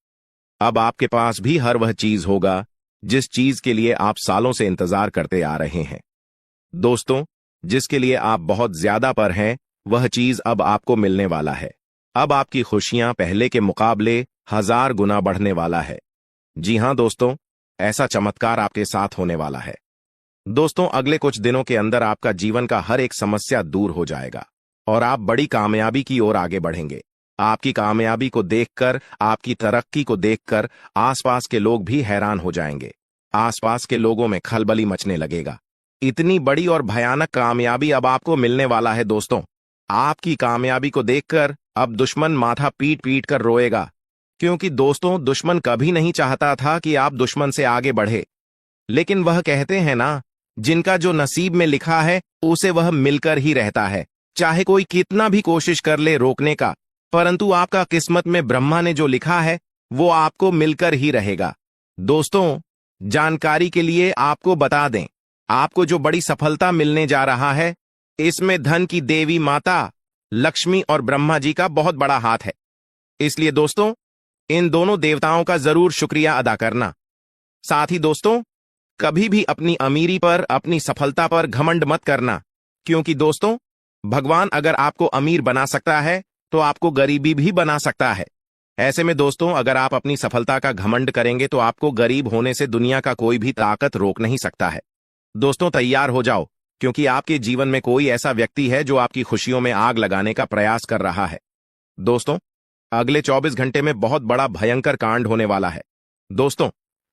अब आपके पास भी हर वह चीज होगा जिस चीज के लिए आप सालों से इंतजार करते आ रहे हैं। दोस्तों, जिसके लिए आप बहुत ज्यादा पर हैं, वह चीज अब आपको मिलने वाला है। अब आपकी खुशियां पहले के मुकाबले 1000 गुना बढ़ने वाला है। जी हां दोस्तों, ऐसा चमत्कार आपके साथ होने वाला है। दोस्तों, अगले कुछ दिनों के अंदर आपका जीवन का हर एक समस्या दूर हो जाएगा और आप बड़ी कामयाबी की ओर आगे बढ़ेंगे। आपकी कामयाबी को देखकर, आपकी तरक्की को देखकर आसपास के लोग भी हैरान हो जाएंगे। आसपास के लोगों में खलबली मचने लगेगा। इतनी बड़ी और भयानक कामयाबी अब आपको मिलने वाला है। दोस्तों, आपकी कामयाबी को देखकर अब दुश्मन माथा पीट पीट कर रोएगा, क्योंकि दोस्तों, दुश्मन कभी नहीं चाहता था कि आप दुश्मन से आगे बढ़े। लेकिन वह कहते हैं ना, जिनका जो नसीब में लिखा है उसे वह मिलकर ही रहता है। चाहे कोई कितना भी कोशिश कर ले रोकने का, परंतु आपका किस्मत में ब्रह्मा ने जो लिखा है वो आपको मिलकर ही रहेगा। दोस्तों, जानकारी के लिए आपको बता दें, आपको जो बड़ी सफलता मिलने जा रहा है, इसमें धन की देवी माता लक्ष्मी और ब्रह्मा जी का बहुत बड़ा हाथ है। इसलिए दोस्तों, इन दोनों देवताओं का जरूर शुक्रिया अदा करना। साथ ही दोस्तों, कभी भी अपनी अमीरी पर, अपनी सफलता पर घमंड मत करना, क्योंकि दोस्तों, भगवान अगर आपको अमीर बना सकता है तो आपको गरीबी भी बना सकता है। ऐसे में दोस्तों, अगर आप अपनी सफलता का घमंड करेंगे तो आपको गरीब होने से दुनिया का कोई भी ताकत रोक नहीं सकता है। दोस्तों, तैयार हो जाओ, क्योंकि आपके जीवन में कोई ऐसा व्यक्ति है जो आपकी खुशियों में आग लगाने का प्रयास कर रहा है। दोस्तों, अगले 24 घंटे में बहुत बड़ा भयंकर कांड होने वाला है। दोस्तों,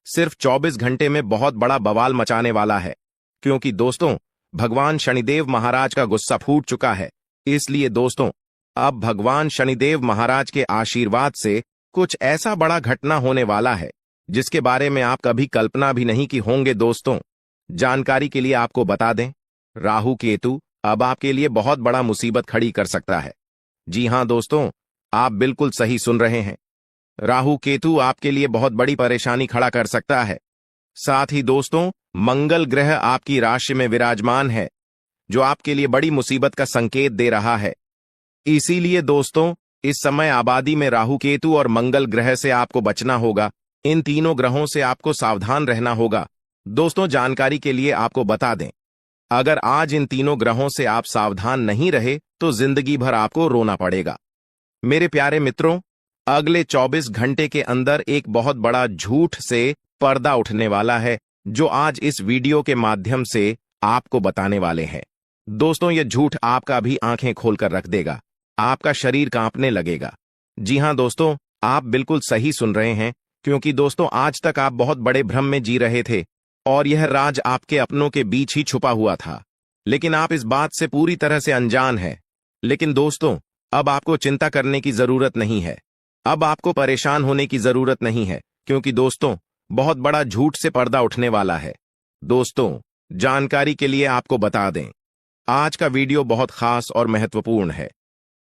सिर्फ 24 घंटे में बहुत बड़ा बवाल मचाने वाला है, क्योंकि दोस्तों, भगवान शनिदेव महाराज का गुस्सा फूट चुका है। इसलिए दोस्तों, अब भगवान शनिदेव महाराज के आशीर्वाद से कुछ ऐसा बड़ा घटना होने वाला है जिसके बारे में आप कभी कल्पना भी नहीं की होंगे। दोस्तों, जानकारी के लिए आपको बता दें, राहु केतु अब आपके लिए बहुत बड़ा मुसीबत खड़ी कर सकता है। जी हां दोस्तों, आप बिल्कुल सही सुन रहे हैं। राहु केतु आपके लिए बहुत बड़ी परेशानी खड़ा कर सकता है। साथ ही दोस्तों, मंगल ग्रह आपकी राशि में विराजमान है, जो आपके लिए बड़ी मुसीबत का संकेत दे रहा है। इसीलिए दोस्तों, इस समय आबादी में राहु केतु और मंगल ग्रह से आपको बचना होगा। इन तीनों ग्रहों से आपको सावधान रहना होगा। दोस्तों, जानकारी के लिए आपको बता दें, अगर आज इन तीनों ग्रहों से आप सावधान नहीं रहे तो जिंदगी भर आपको रोना पड़ेगा। मेरे प्यारे मित्रों, अगले 24 घंटे के अंदर एक बहुत बड़ा झूठ से पर्दा उठने वाला है, जो आज इस वीडियो के माध्यम से आपको बताने वाले हैं। दोस्तों, यह झूठ आपका भी आंखें खोलकर रख देगा, आपका शरीर कांपने लगेगा। जी हां दोस्तों, आप बिल्कुल सही सुन रहे हैं, क्योंकि दोस्तों आज तक आप बहुत बड़े भ्रम में जी रहे थे और यह राज आपके अपनों के बीच ही छुपा हुआ था, लेकिन आप इस बात से पूरी तरह से अनजान हैं। लेकिन दोस्तों, अब आपको चिंता करने की जरूरत नहीं है, अब आपको परेशान होने की जरूरत नहीं है, क्योंकि दोस्तों बहुत बड़ा झूठ से पर्दा उठने वाला है। दोस्तों, जानकारी के लिए आपको बता दें, आज का वीडियो बहुत खास और महत्वपूर्ण है।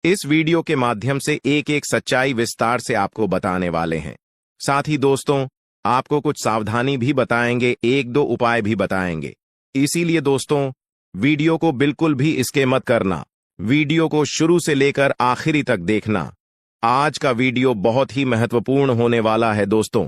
इस वीडियो के माध्यम से एक एक सच्चाई विस्तार से आपको बताने वाले हैं। साथ ही दोस्तों, आपको कुछ सावधानी भी बताएंगे, एक दो उपाय भी बताएंगे। इसीलिए दोस्तों, वीडियो को बिल्कुल भी स्किप मत करना, वीडियो को शुरू से लेकर आखिरी तक देखना। आज का वीडियो बहुत ही महत्वपूर्ण होने वाला है। दोस्तों,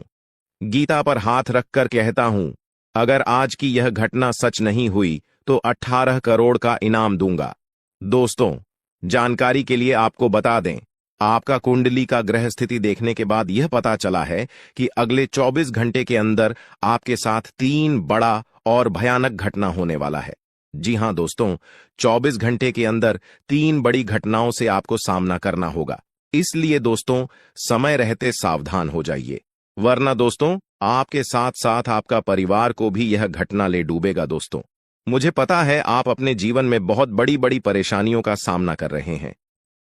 गीता पर हाथ रखकर कहता हूं, अगर आज की यह घटना सच नहीं हुई तो 18 करोड़ का इनाम दूंगा। दोस्तों, जानकारी के लिए आपको बता दें, आपका कुंडली का ग्रह स्थिति देखने के बाद यह पता चला है कि अगले 24 घंटे के अंदर आपके साथ 3 बड़ा और भयानक घटना होने वाला है। जी हां दोस्तों, 24 घंटे के अंदर 3 बड़ी घटनाओं से आपको सामना करना होगा। इसलिए दोस्तों, समय रहते सावधान हो जाइए, वरना दोस्तों आपके साथ साथ आपका परिवार को भी यह घटना ले डूबेगा। दोस्तों, मुझे पता है आप अपने जीवन में बहुत बड़ी बड़ी परेशानियों का सामना कर रहे हैं,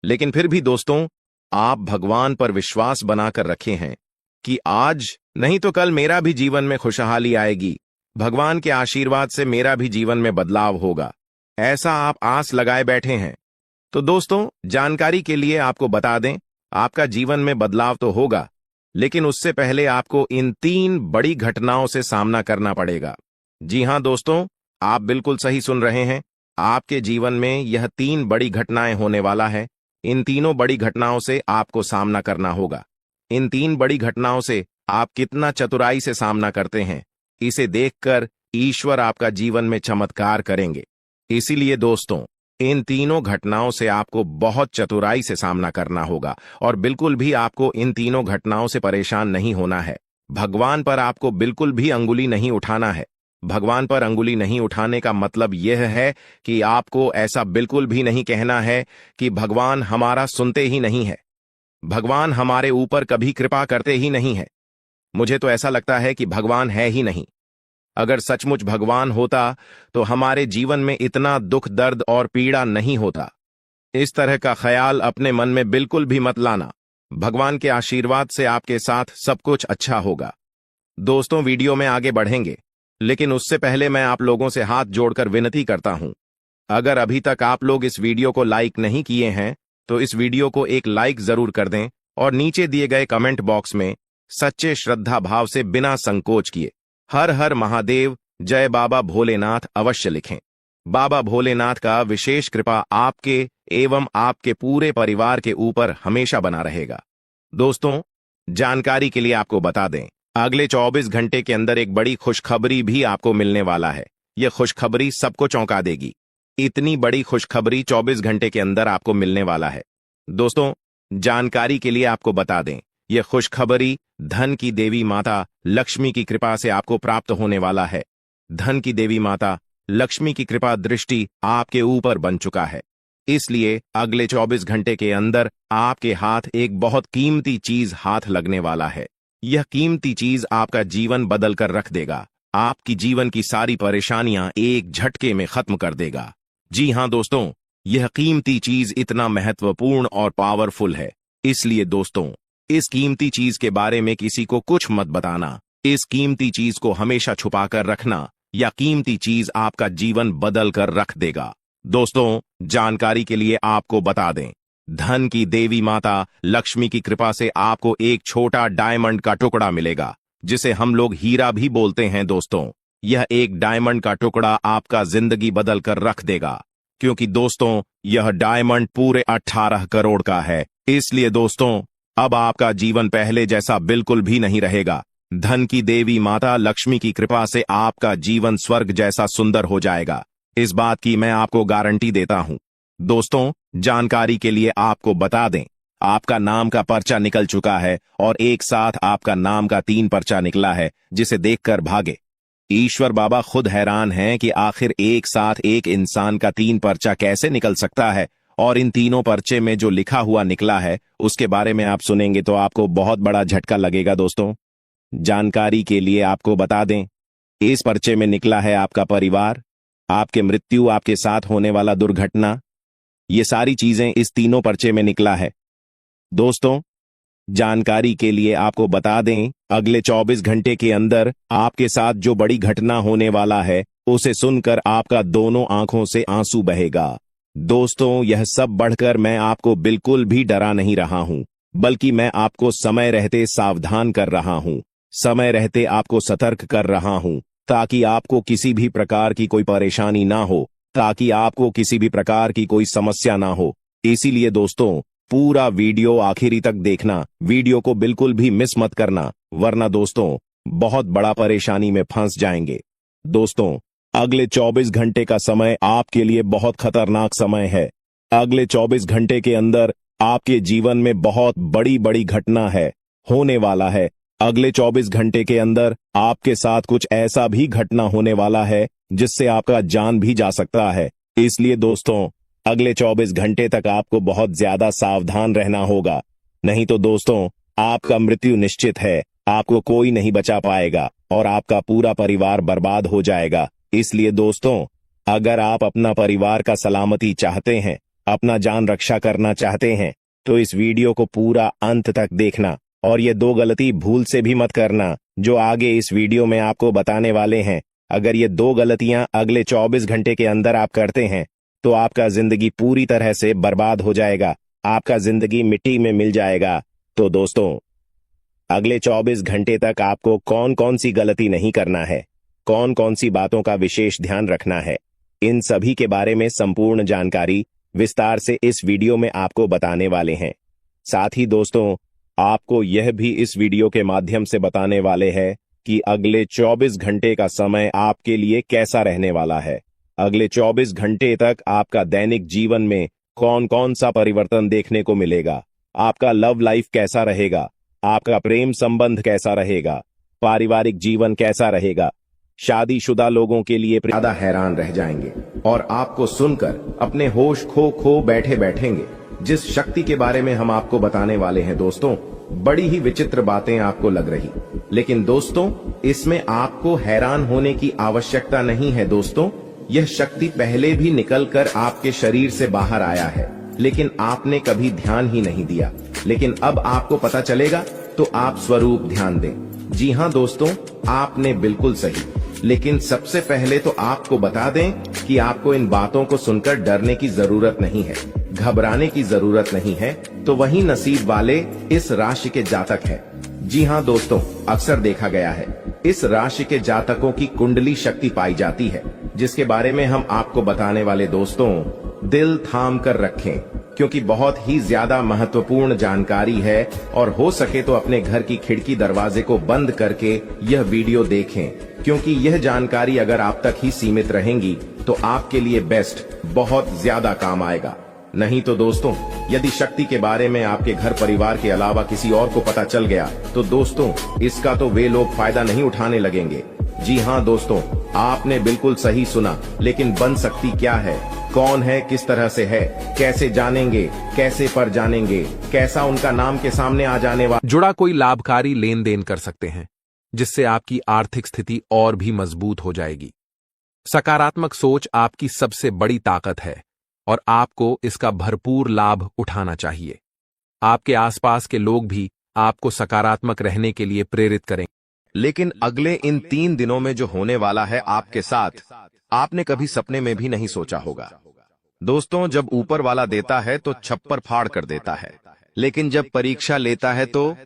लेकिन फिर भी दोस्तों आप भगवान पर विश्वास बनाकर रखे हैं कि आज नहीं तो कल मेरा भी जीवन में खुशहाली आएगी, भगवान के आशीर्वाद से मेरा भी जीवन में बदलाव होगा, ऐसा आप आस लगाए बैठे हैं। तो दोस्तों, जानकारी के लिए आपको बता दें, आपका जीवन में बदलाव तो होगा, लेकिन उससे पहले आपको इन 3 बड़ी घटनाओं से सामना करना पड़ेगा। जी हां दोस्तों, आप बिल्कुल सही सुन रहे हैं, आपके जीवन में यह 3 बड़ी घटनाएं होने वाला है। इन तीनों बड़ी घटनाओं से आपको सामना करना होगा। इन 3 बड़ी घटनाओं से आप कितना चतुराई से सामना करते हैं, इसे देखकर ईश्वर आपका जीवन में चमत्कार करेंगे। इसीलिए दोस्तों, इन तीनों घटनाओं से आपको बहुत चतुराई से सामना करना होगा और बिल्कुल भी आपको इन तीनों घटनाओं से परेशान नहीं होना है। भगवान पर आपको बिल्कुल भी अंगुली नहीं उठाना है। भगवान पर अंगुली नहीं उठाने का मतलब यह है कि आपको ऐसा बिल्कुल भी नहीं कहना है कि भगवान हमारा सुनते ही नहीं है, भगवान हमारे ऊपर कभी कृपा करते ही नहीं है। मुझे तो ऐसा लगता है कि भगवान है ही नहीं। अगर सचमुच भगवान होता तो हमारे जीवन में इतना दुख, दर्द और पीड़ा नहीं होता। इस तरह का ख्याल अपने मन में बिल्कुल भी मत लाना। भगवान के आशीर्वाद से आपके साथ सब कुछ अच्छा होगा। दोस्तों, वीडियो में आगे बढ़ेंगे, लेकिन उससे पहले मैं आप लोगों से हाथ जोड़कर विनती करता हूं, अगर अभी तक आप लोग इस वीडियो को लाइक नहीं किए हैं तो इस वीडियो को एक लाइक जरूर कर दें और नीचे दिए गए कमेंट बॉक्स में सच्चे श्रद्धा भाव से बिना संकोच किए हर हर महादेव, जय बाबा भोलेनाथ अवश्य लिखें। बाबा भोलेनाथ का विशेष कृपा आपके एवं आपके पूरे परिवार के ऊपर हमेशा बना रहेगा। दोस्तों, जानकारी के लिए आपको बता दें, अगले 24 घंटे के अंदर एक बड़ी खुशखबरी भी आपको मिलने वाला है। यह खुशखबरी सबको चौंका देगी। इतनी बड़ी खुशखबरी 24 घंटे के अंदर आपको मिलने वाला है। दोस्तों, जानकारी के लिए आपको बता दें, यह खुशखबरी धन की देवी माता लक्ष्मी की कृपा से आपको प्राप्त होने वाला है। धन की देवी माता लक्ष्मी की कृपा दृष्टि आपके ऊपर बन चुका है। इसलिए अगले 24 घंटे के अंदर आपके हाथ एक बहुत कीमती चीज हाथ लगने वाला है। यह कीमती चीज आपका जीवन बदल कर रख देगा, आपकी जीवन की सारी परेशानियां एक झटके में खत्म कर देगा। जी हां दोस्तों, यह कीमती चीज इतना महत्वपूर्ण और पावरफुल है, इसलिए दोस्तों इस कीमती चीज के बारे में किसी को कुछ मत बताना। इस कीमती चीज को हमेशा छुपा कर रखना, या कीमती चीज आपका जीवन बदल कर रख देगा। दोस्तों, जानकारी के लिए आपको बता दें, धन की देवी माता लक्ष्मी की कृपा से आपको एक छोटा डायमंड का टुकड़ा मिलेगा, जिसे हम लोग हीरा भी बोलते हैं। दोस्तों, यह एक डायमंड का टुकड़ा आपका जिंदगी बदल कर रख देगा, क्योंकि दोस्तों यह डायमंड पूरे 18 करोड़ का है। इसलिए दोस्तों, अब आपका जीवन पहले जैसा बिल्कुल भी नहीं रहेगा। धन की देवी माता लक्ष्मी की कृपा से आपका जीवन स्वर्ग जैसा सुंदर हो जाएगा। इस बात की मैं आपको गारंटी देता हूं। दोस्तों, जानकारी के लिए आपको बता दें, आपका नाम का पर्चा निकल चुका है और एक साथ आपका नाम का 3 पर्चा निकला है, जिसे देखकर भागे। ईश्वर बाबा खुद हैरान हैं कि आखिर एक साथ एक इंसान का 3 पर्चा कैसे निकल सकता है, और इन तीनों पर्चे में जो लिखा हुआ निकला है उसके बारे में आप सुनेंगे तो आपको बहुत बड़ा झटका लगेगा। दोस्तों, जानकारी के लिए आपको बता दें, इस पर्चे में निकला है आपका परिवार, आपके मृत्यु, आपके साथ होने वाला दुर्घटना, ये सारी चीजें इस तीनों पर्चे में निकला है। दोस्तों, जानकारी के लिए आपको बता दें, अगले 24 घंटे के अंदर आपके साथ जो बड़ी घटना होने वाला है उसे सुनकर आपका दोनों आंखों से आंसू बहेगा। दोस्तों, यह सब बढ़कर मैं आपको बिल्कुल भी डरा नहीं रहा हूं, बल्कि मैं आपको समय रहते सावधान कर रहा हूं, समय रहते आपको सतर्क कर रहा हूं, ताकि आपको किसी भी प्रकार की कोई परेशानी ना हो, ताकि आपको किसी भी प्रकार की कोई समस्या ना हो। इसीलिए दोस्तों, पूरा वीडियो आखिरी तक देखना, वीडियो को बिल्कुल भी मिस मत करना, वरना दोस्तों बहुत बड़ा परेशानी में फंस जाएंगे। दोस्तों, अगले 24 घंटे का समय आपके लिए बहुत खतरनाक समय है। अगले 24 घंटे के अंदर आपके जीवन में बहुत बड़ी बड़ी घटना है, होने वाला है। अगले 24 घंटे के अंदर आपके साथ कुछ ऐसा भी घटना होने वाला है जिससे आपका जान भी जा सकता है। इसलिए दोस्तों, अगले 24 घंटे तक आपको बहुत ज्यादा सावधान रहना होगा, नहीं तो दोस्तों आपका मृत्यु निश्चित है, आपको कोई नहीं बचा पाएगा और आपका पूरा परिवार बर्बाद हो जाएगा। इसलिए दोस्तों, अगर आप अपना परिवार का सलामती चाहते हैं, अपना जान रक्षा करना चाहते हैं, तो इस वीडियो को पूरा अंत तक देखना, और ये 2 गलती भूल से भी मत करना जो आगे इस वीडियो में आपको बताने वाले हैं। अगर ये 2 गलतियां अगले 24 घंटे के अंदर आप करते हैं तो आपका जिंदगी पूरी तरह से बर्बाद हो जाएगा, आपका जिंदगी मिट्टी में मिल जाएगा। तो दोस्तों, अगले 24 घंटे तक आपको कौन कौन सी गलती नहीं करना है, कौन कौन सी बातों का विशेष ध्यान रखना है, इन सभी के बारे में संपूर्ण जानकारी विस्तार से इस वीडियो में आपको बताने वाले हैं। साथ ही दोस्तों, आपको यह भी इस वीडियो के माध्यम से बताने वाले हैं कि अगले 24 घंटे का समय आपके लिए कैसा रहने वाला है। अगले 24 घंटे तक आपका दैनिक जीवन में कौन कौन सा परिवर्तन देखने को मिलेगा, आपका लव लाइफ कैसा रहेगा, आपका प्रेम संबंध कैसा रहेगा, पारिवारिक जीवन कैसा रहेगा। शादीशुदा लोगों के लिए ज्यादा हैरान रह जाएंगे और आपको सुनकर अपने होश खो बैठे बैठेंगे। जिस शक्ति के बारे में हम आपको बताने वाले हैं दोस्तों, बड़ी ही विचित्र बातें आपको लग रही, लेकिन दोस्तों इसमें आपको हैरान होने की आवश्यकता नहीं है। दोस्तों, यह शक्ति पहले भी निकलकर आपके शरीर से बाहर आया है, लेकिन आपने कभी ध्यान ही नहीं दिया। लेकिन अब आपको पता चलेगा तो आप स्वरूप ध्यान दें। जी हाँ दोस्तों, आपने बिल्कुल सही। लेकिन सबसे पहले तो आपको बता दें कि आपको इन बातों को सुनकर डरने की जरूरत नहीं है, घबराने की जरूरत नहीं है। तो वही नसीब वाले इस राशि के जातक हैं। जी हाँ दोस्तों, अक्सर देखा गया है इस राशि के जातकों की कुंडली शक्ति पाई जाती है, जिसके बारे में हम आपको बताने वाले दोस्तों दिल थाम कर रखें, क्योंकि बहुत ही ज्यादा महत्वपूर्ण जानकारी है। और हो सके तो अपने घर की खिड़की दरवाजे को बंद करके यह वीडियो देखें, क्योंकि यह जानकारी अगर आप तक ही सीमित रहेंगी तो आपके लिए बेस्ट बहुत ज्यादा काम आएगा। नहीं तो दोस्तों, यदि शक्ति के बारे में आपके घर परिवार के अलावा किसी और को पता चल गया तो दोस्तों इसका तो वे लोग फायदा नहीं उठाने लगेंगे। जी हाँ दोस्तों, आपने बिल्कुल सही सुना। लेकिन बन सकती क्या है, कौन है, किस तरह से है, कैसे जानेंगे, कैसे पर जानेंगे, कैसा उनका नाम के सामने आ जाने वाला जुड़ा कोई लाभकारी लेन देन कर सकते हैं, जिससे आपकी आर्थिक स्थिति और भी मजबूत हो जाएगी। सकारात्मक सोच आपकी सबसे बड़ी ताकत है और आपको इसका भरपूर लाभ उठाना चाहिए। आपके आसपास के लोग भी आपको सकारात्मक रहने के लिए प्रेरित करें। लेकिन अगले इन 3 दिनों में जो होने वाला है आपके साथ, आपने कभी सपने में भी नहीं सोचा होगा। दोस्तों, जब ऊपर वाला देता है तो छप्पर फाड़ कर देता है, लेकिन जब परीक्षा लेता है तो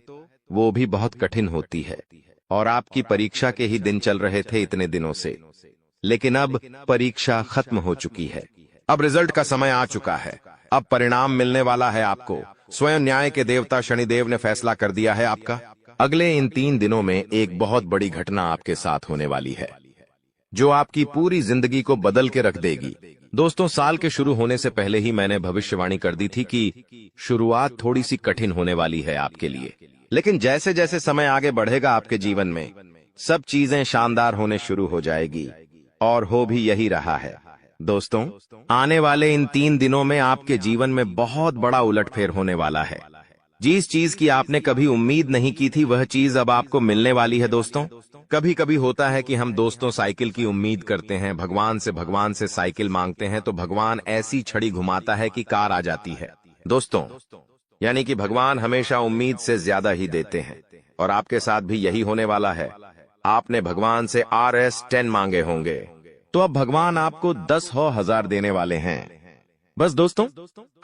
वो भी बहुत कठिन होती है। और आपकी परीक्षा के ही दिन चल रहे थे इतने दिनों से, लेकिन अब परीक्षा खत्म हो चुकी है। अब रिजल्ट का समय आ चुका है, अब परिणाम मिलने वाला है आपको। स्वयं न्याय के देवता शनिदेव ने फैसला कर दिया है आपका। अगले इन 3 दिनों में एक बहुत बड़ी घटना आपके साथ होने वाली है। जो आपकी पूरी जिंदगी को बदल के रख देगी। दोस्तों, साल के शुरू होने से पहले ही मैंने भविष्यवाणी कर दी थी कि शुरुआत थोड़ी सी कठिन होने वाली है आपके लिए, लेकिन जैसे जैसे समय आगे बढ़ेगा आपके जीवन में सब चीजें शानदार होने शुरू हो जाएगी, और हो भी यही रहा है। दोस्तों, आने वाले इन 3 दिनों में आपके जीवन में बहुत बड़ा उलटफेर होने वाला है। जिस चीज की आपने कभी उम्मीद नहीं की थी वह चीज अब आपको मिलने वाली है। दोस्तों, कभी कभी होता है कि हम दोस्तों साइकिल की उम्मीद करते हैं, भगवान से साइकिल मांगते हैं तो भगवान ऐसी छड़ी घुमाता है कि कार आ जाती है। दोस्तों, यानी कि भगवान हमेशा उम्मीद से ज्यादा ही देते हैं, और आपके साथ भी यही होने वाला है। आपने भगवान से RS10 मांगे होंगे, तो अब भगवान आपको 10,000 देने वाले हैं। बस दोस्तों,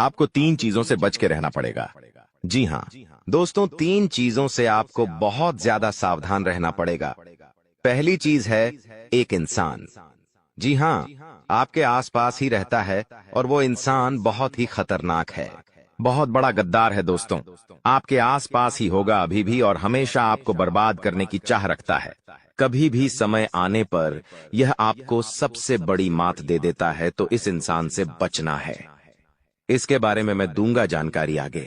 आपको 3 चीजों से बच के रहना पड़ेगा। जी हाँ दोस्तों, 3 चीजों से आपको बहुत ज्यादा सावधान रहना पड़ेगा। पहली चीज है एक इंसान। जी हाँ, आपके आसपास ही रहता है और वो इंसान बहुत ही खतरनाक है, बहुत बड़ा गद्दार है। दोस्तों, आपके आसपास ही होगा अभी भी और हमेशा आपको बर्बाद करने की चाह रखता है। कभी भी समय आने पर यह आपको सबसे बड़ी मात दे देता है, तो इस इंसान से बचना है। इसके बारे में मैं दूंगा जानकारी आगे।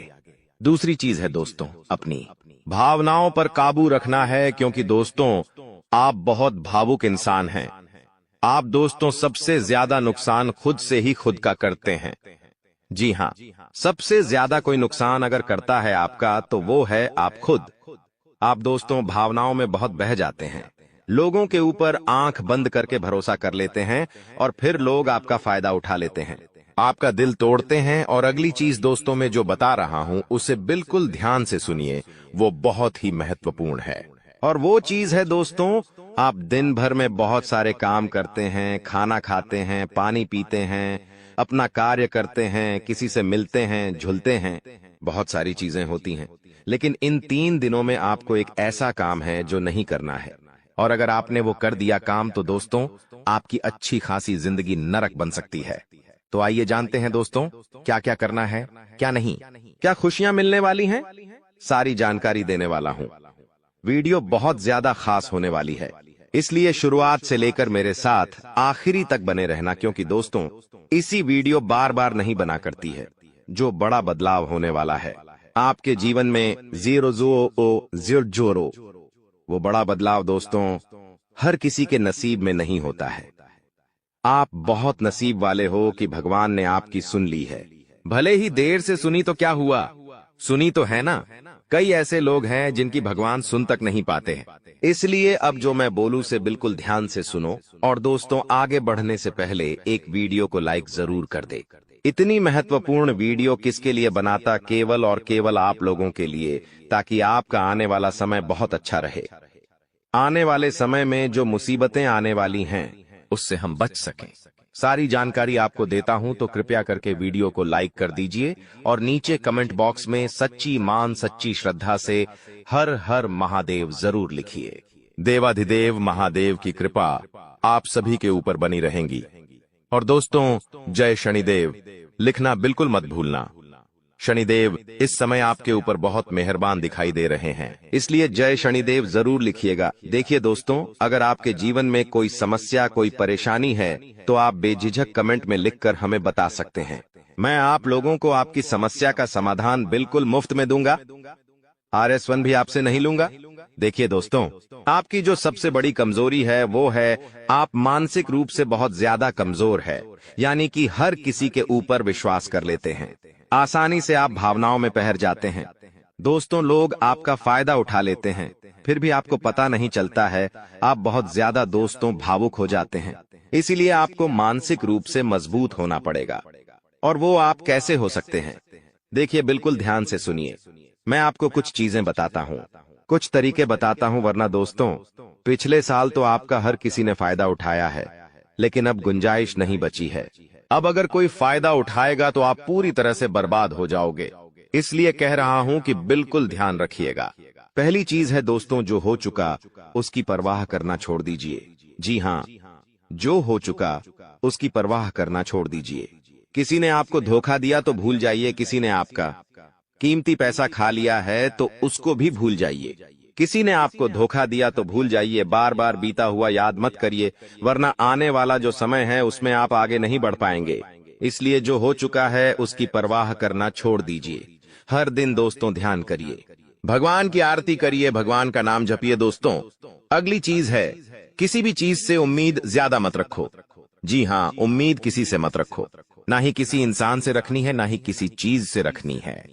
दूसरी चीज है दोस्तों, अपनी भावनाओं पर काबू रखना है, क्योंकि दोस्तों आप बहुत भावुक इंसान हैं। आप दोस्तों सबसे ज्यादा नुकसान खुद से ही खुद का करते हैं। जी हाँ, सबसे ज्यादा कोई नुकसान अगर करता है आपका तो वो है आप खुद। आप दोस्तों भावनाओं में बहुत बह जाते हैं, लोगों के ऊपर आंख बंद करके भरोसा कर लेते हैं और फिर लोग आपका फायदा उठा लेते हैं, आपका दिल तोड़ते हैं। और अगली चीज दोस्तों मैं जो बता रहा हूं उसे बिल्कुल ध्यान से सुनिए, वो बहुत ही महत्वपूर्ण है। और वो चीज है दोस्तों, आप दिन भर में बहुत सारे काम करते हैं, खाना खाते हैं, पानी पीते हैं, अपना कार्य करते हैं, किसी से मिलते हैं, झुलते हैं, बहुत सारी चीजें होती हैं, लेकिन इन 3 दिनों में आपको एक ऐसा काम है जो नहीं करना है। और अगर आपने वो कर दिया काम तो दोस्तों आपकी अच्छी खासी जिंदगी नरक बन सकती है। तो आइए जानते हैं दोस्तों क्या क्या करना है, क्या नहीं, क्या खुशियां मिलने वाली हैं, सारी जानकारी देने वाला हूं। वीडियो बहुत ज्यादा खास होने वाली है, इसलिए शुरुआत से लेकर मेरे साथ आखिरी तक बने रहना, क्योंकि दोस्तों इसी वीडियो बार बार नहीं बना करती है। जो बड़ा बदलाव होने वाला है आपके जीवन में, जीरो, वो बड़ा बदलाव दोस्तों हर किसी के नसीब में नहीं होता है। आप बहुत नसीब वाले हो कि भगवान ने आपकी सुन ली है। भले ही देर से सुनी तो क्या हुआ, सुनी तो है ना। कई ऐसे लोग हैं जिनकी भगवान सुन तक नहीं पाते हैं। इसलिए अब जो मैं बोलूं से बिल्कुल ध्यान से सुनो। और दोस्तों आगे बढ़ने से पहले एक वीडियो को लाइक जरूर कर दे। इतनी महत्वपूर्ण वीडियो किसके लिए बनाता, केवल और केवल आप लोगों के लिए, ताकि आपका आने वाला समय बहुत अच्छा रहे। आने वाले समय में जो मुसीबतें आने वाली हैं उससे हम बच सकें। सारी जानकारी आपको देता हूं, तो कृपया करके वीडियो को लाइक कर दीजिए और नीचे कमेंट बॉक्स में सच्ची मान सच्ची श्रद्धा से हर हर महादेव जरूर लिखिए। देवाधिदेव महादेव की कृपा आप सभी के ऊपर बनी रहेंगी। और दोस्तों जय शनिदेव लिखना बिल्कुल मत भूलना। शनिदेव इस समय आपके ऊपर बहुत मेहरबान दिखाई दे रहे हैं, इसलिए जय शनिदेव जरूर लिखिएगा। देखिए दोस्तों, अगर आपके जीवन में कोई समस्या, कोई परेशानी है तो आप बेझिझक कमेंट में लिखकर हमें बता सकते हैं। मैं आप लोगों को आपकी समस्या का समाधान बिल्कुल मुफ्त में दूंगा। RS1 भी आपसे नहीं लूंगा। देखिए दोस्तों, आपकी जो सबसे बड़ी कमजोरी है वो है आप मानसिक रूप से बहुत ज्यादा कमजोर है, यानी कि हर किसी के ऊपर विश्वास कर लेते हैं, आसानी से आप भावनाओं में बहर जाते हैं। दोस्तों लोग आपका फायदा उठा लेते हैं, फिर भी आपको पता नहीं चलता है। आप बहुत ज्यादा दोस्तों भावुक हो जाते हैं, इसीलिए आपको मानसिक रूप से मजबूत होना पड़ेगा। और वो आप कैसे हो सकते हैं, देखिए बिल्कुल ध्यान से सुनिए। मैं आपको कुछ चीजें बताता हूँ, कुछ तरीके बताता हूँ, वरना दोस्तों पिछले साल तो आपका हर किसी ने फायदा उठाया है, लेकिन अब गुंजाइश नहीं बची है। अब अगर कोई फायदा उठाएगा तो आप पूरी तरह से बर्बाद हो जाओगे, इसलिए कह रहा हूं कि बिल्कुल ध्यान रखिएगा। पहली चीज है दोस्तों, जो हो चुका उसकी परवाह करना छोड़ दीजिए। जी हाँ, जो हो चुका उसकी परवाह करना छोड़ दीजिए। किसी ने आपको धोखा दिया तो भूल जाइए, किसी ने आपका कीमती पैसा खा लिया है तो उसको भी भूल जाइए। किसी ने आपको धोखा दिया तो भूल जाइए, बार बार बीता हुआ याद मत करिए, वरना आने वाला जो समय है उसमें आप आगे नहीं बढ़ पाएंगे। इसलिए जो हो चुका है उसकी परवाह करना छोड़ दीजिए। हर दिन दोस्तों ध्यान करिए, भगवान की आरती करिए, भगवान का नाम जपिए। दोस्तों अगली चीज है, किसी भी चीज से उम्मीद ज्यादा मत रखो। जी हाँ, उम्मीद किसी से मत रखो। ना ही किसी इंसान से रखनी है, ना ही किसी चीज से रखनी है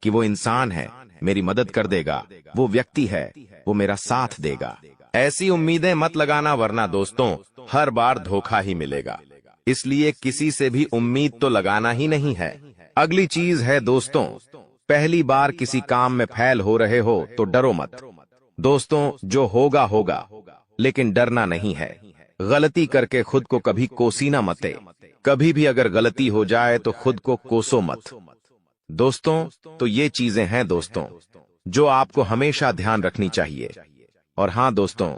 कि वो इंसान है मेरी मदद कर देगा, वो व्यक्ति है वो मेरा साथ देगा। ऐसी उम्मीदें मत लगाना, वरना दोस्तों हर बार धोखा ही मिलेगा। इसलिए किसी से भी उम्मीद तो लगाना ही नहीं है। अगली चीज है दोस्तों, पहली बार किसी काम में फेल हो रहे हो तो डरो मत। दोस्तों जो होगा होगा, लेकिन डरना नहीं है। गलती करके खुद को कभी कोसीना मते। कभी भी अगर गलती हो जाए तो खुद को कोसो मत। दोस्तों तो ये चीजें हैं दोस्तों जो आपको हमेशा ध्यान रखनी चाहिए। और हाँ दोस्तों,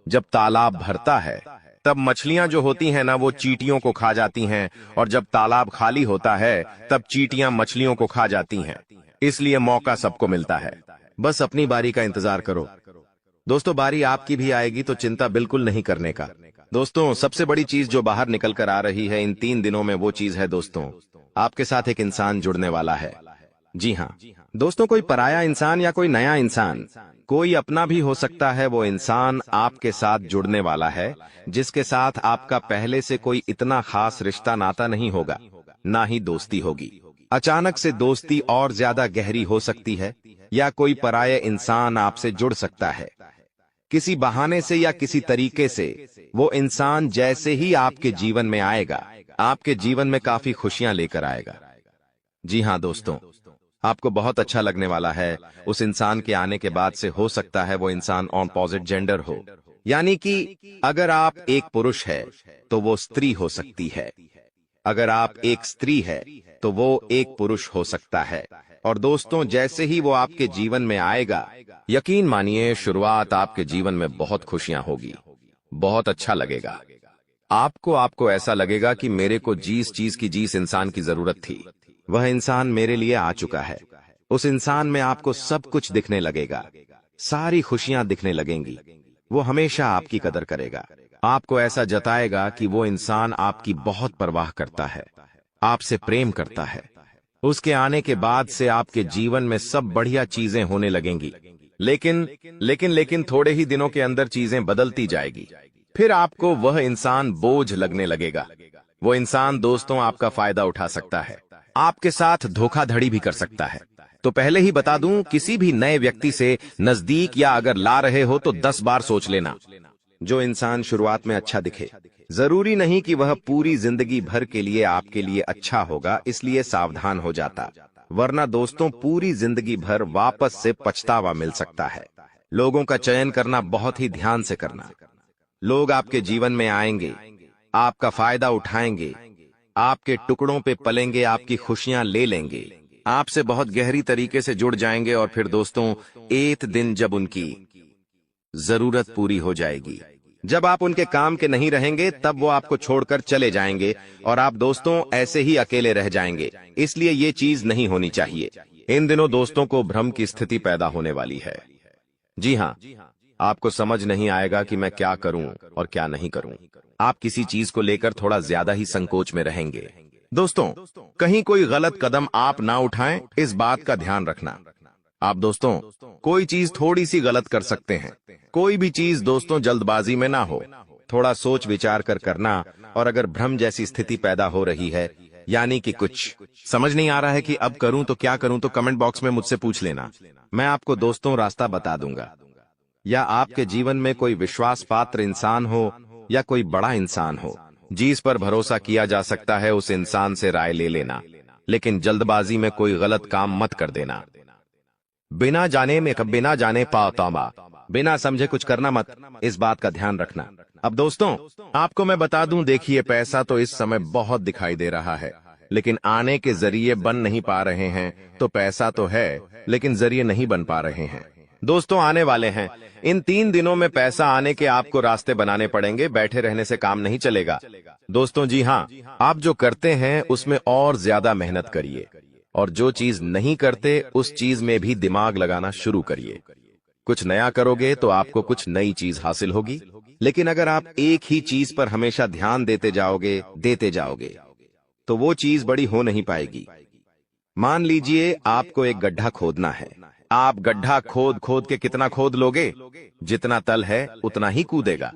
जब तालाब भरता है तब मछलियां जो होती हैं ना, वो चींटियों को खा जाती हैं, और जब तालाब खाली होता है तब चींटियां मछलियों को खा जाती हैं। इसलिए मौका सबको मिलता है, बस अपनी बारी का इंतजार करो। दोस्तों बारी आपकी भी आएगी, तो चिंता बिल्कुल नहीं करने का। दोस्तों सबसे बड़ी चीज जो बाहर निकल कर आ रही है इन 3 दिनों में, वो चीज है दोस्तों, आपके साथ एक इंसान जुड़ने वाला है। जी हाँ दोस्तों, कोई पराया इंसान या कोई नया इंसान, कोई अपना भी हो सकता है। वो इंसान आपके साथ जुड़ने वाला है जिसके साथ आपका पहले से कोई इतना खास रिश्ता नाता नहीं होगा, ना ही दोस्ती होगी। अचानक से दोस्ती और ज्यादा गहरी हो सकती है, या कोई पराया इंसान आपसे जुड़ सकता है किसी बहाने से या किसी तरीके से। वो इंसान जैसे ही आपके जीवन में आएगा, आपके जीवन में काफी खुशियां लेकर आएगा। जी हाँ दोस्तों, आपको बहुत अच्छा लगने वाला है। उस इंसान के आने के बाद से हो सकता है वो इंसान ऑपोजिट जेंडर हो, यानी कि अगर आप एक पुरुष है तो वो स्त्री हो सकती है, अगर आप एक स्त्री है तो वो एक पुरुष हो सकता है। और दोस्तों जैसे ही वो आपके जीवन में आएगा, यकीन मानिए शुरुआत आपके जीवन में बहुत खुशियां होगी, बहुत अच्छा लगेगा। आपको ऐसा लगेगा कि मेरे को जिस चीज की जिस इंसान की जरूरत थी वह इंसान मेरे लिए आ चुका है। उस इंसान में आपको सब कुछ दिखने लगेगा, सारी खुशियां दिखने लगेंगी। वो हमेशा आपकी कदर करेगा, आपको ऐसा जताएगा कि वो इंसान आपकी बहुत परवाह करता है, आपसे प्रेम करता है। उसके आने के बाद से आपके जीवन में सब बढ़िया चीजें होने लगेंगी। लेकिन थोड़े ही दिनों के अंदर चीजें बदलती जाएगी। फिर आपको वह इंसान बोझ लगने लगेगा। वो इंसान दोस्तों आपका फायदा उठा सकता है, आपके साथ धोखाधड़ी भी कर सकता है। तो पहले ही बता दूं, किसी भी नए व्यक्ति से नजदीक या अगर ला रहे हो तो 10 बार सोच लेना। जो इंसान शुरुआत में अच्छा दिखे, जरूरी नहीं कि वह पूरी जिंदगी भर के लिए आपके लिए अच्छा होगा, इसलिए सावधान हो जाता, वरना दोस्तों पूरी जिंदगी भर वापस से पछतावा मिल सकता है। लोगों का चयन करना बहुत ही ध्यान से करना। लोग आपके जीवन में आएंगे, आपका फायदा उठाएंगे, आपके टुकड़ों पे पलेंगे, आपकी खुशियां ले लेंगे, आपसे बहुत गहरी तरीके से जुड़ जाएंगे। और फिर दोस्तों एक दिन जब उनकी जरूरत पूरी हो जाएगी, जब आप उनके काम के नहीं रहेंगे, तब वो आपको छोड़कर चले जाएंगे और आप दोस्तों ऐसे ही अकेले रह जाएंगे। इसलिए ये चीज नहीं होनी चाहिए। इन दिनों दोस्तों को भ्रम की स्थिति पैदा होने वाली है। जी हाँ, आपको समझ नहीं आएगा कि मैं क्या करूं और क्या नहीं करूं। आप किसी चीज को लेकर थोड़ा ज्यादा ही संकोच में रहेंगे। दोस्तों कहीं कोई गलत कदम आप ना उठाएं, इस बात का ध्यान रखना। आप दोस्तों कोई चीज थोड़ी सी गलत कर सकते हैं। कोई भी चीज दोस्तों जल्दबाजी में ना हो, थोड़ा सोच विचार कर करना। और अगर भ्रम जैसी स्थिति पैदा हो रही है, यानी कि कुछ समझ नहीं आ रहा है कि अब करूं तो क्या करूं, तो कमेंट बॉक्स में मुझसे पूछ लेना, मैं आपको दोस्तों रास्ता बता दूंगा। या आपके जीवन में कोई विश्वास पात्र इंसान हो या कोई बड़ा इंसान हो जिस पर भरोसा किया जा सकता है, उस इंसान से राय ले लेना, लेकिन जल्दबाजी में कोई गलत काम मत कर देना। बिना जाने पातामा, बिना समझे कुछ करना मत, इस बात का ध्यान रखना। अब दोस्तों आपको मैं बता दूं, देखिए पैसा तो इस समय बहुत दिखाई दे रहा है, लेकिन आने के जरिए बन नहीं पा रहे हैं। तो पैसा तो है लेकिन जरिए नहीं बन पा रहे हैं। दोस्तों आने वाले हैं, इन 3 दिनों में पैसा आने के आपको रास्ते बनाने पड़ेंगे, बैठे रहने से काम नहीं चलेगा। दोस्तों जी हाँ, आप जो करते हैं उसमें और ज्यादा मेहनत करिए, और जो चीज नहीं करते उस चीज में भी दिमाग लगाना शुरू करिए। कुछ नया करोगे तो आपको कुछ नई चीज हासिल होगी। लेकिन अगर आप एक ही चीज पर हमेशा ध्यान देते जाओगे तो वो चीज बड़ी हो नहीं पाएगी। मान लीजिए आपको एक गड्ढा खोदना है। आप गड्ढा खोद खोद के कितना खोद लोगे? जितना तल है उतना ही कूदेगा,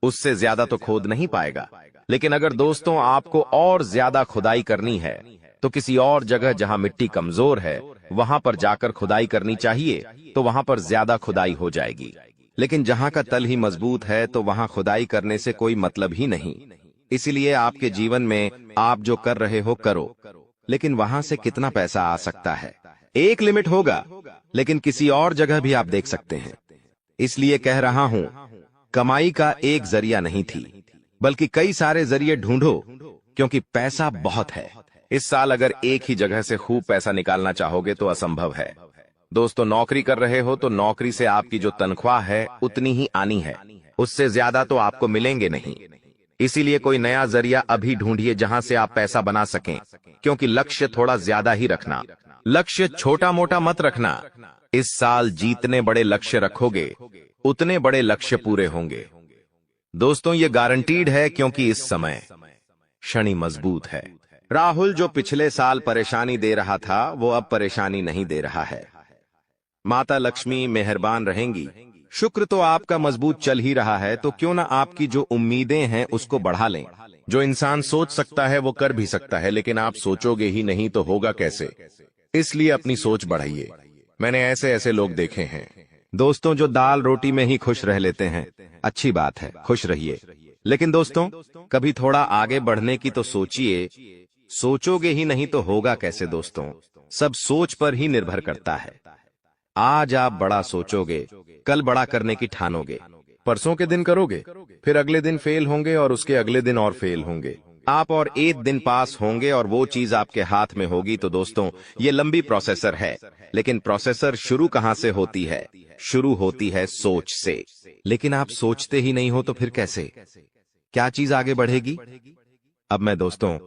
उससे ज्यादा तो खोद नहीं पाएगा। लेकिन अगर दोस्तों आपको और ज्यादा खुदाई करनी है तो किसी और जगह जहां मिट्टी कमजोर है वहां पर जाकर खुदाई करनी चाहिए, तो वहां पर ज्यादा खुदाई हो जाएगी। लेकिन जहां का तल ही मजबूत है तो वहां खुदाई करने से कोई मतलब ही नहीं। इसलिए आपके जीवन में आप जो कर रहे हो करो, लेकिन वहां से कितना पैसा आ सकता है, एक लिमिट होगा। लेकिन किसी और जगह भी आप देख सकते हैं। इसलिए कह रहा हूं, कमाई का एक जरिया नहीं थी, बल्कि कई सारे जरिए ढूंढो, क्योंकि पैसा बहुत है। इस साल अगर एक ही जगह से खूब पैसा निकालना चाहोगे तो असंभव है। दोस्तों, नौकरी कर रहे हो तो नौकरी से आपकी जो तनख्वाह है उतनी ही आनी है, उससे ज्यादा तो आपको मिलेंगे नहीं। इसीलिए कोई नया जरिया अभी ढूंढिए जहां से आप पैसा बना सकें, क्योंकि लक्ष्य थोड़ा ज्यादा ही रखना, लक्ष्य छोटा मोटा मत रखना। इस साल जितने बड़े लक्ष्य रखोगे उतने बड़े लक्ष्य पूरे होंगे। दोस्तों, ये गारंटीड है, क्योंकि इस समय शनि मजबूत है। राहुल जो पिछले साल परेशानी दे रहा था वो अब परेशानी नहीं दे रहा है। माता लक्ष्मी मेहरबान रहेंगी। शुक्र तो आपका मजबूत चल ही रहा है, तो क्यों ना आपकी जो उम्मीदें हैं उसको बढ़ा लें। जो इंसान सोच सकता है वो कर भी सकता है, लेकिन आप सोचोगे ही नहीं तो होगा कैसे? इसलिए अपनी सोच बढ़ाइए। मैंने ऐसे ऐसे लोग देखे हैं दोस्तों जो दाल रोटी में ही खुश रह लेते हैं। अच्छी बात है, खुश रहिए, लेकिन दोस्तों कभी थोड़ा आगे बढ़ने की तो सोचिए। सोचोगे ही नहीं तो होगा कैसे? दोस्तों, सब सोच पर ही निर्भर करता है। आज आप बड़ा सोचोगे, कल बड़ा करने की ठानोगे। परसों के दिन करोगे, फिर अगले दिन फेल होंगे और उसके अगले दिन और फेल होंगे। आप और एक दिन पास होंगे और वो चीज आपके हाथ में होगी। तो दोस्तों, ये लंबी प्रोसेसर है, लेकिन प्रोसेसर शुरू कहां से होती है? शुरू होती है सोच से। लेकिन आप सोचते ही नहीं हो तो फिर कैसे? क्या चीज आगे बढ़ेगी? अब मैं दोस्तों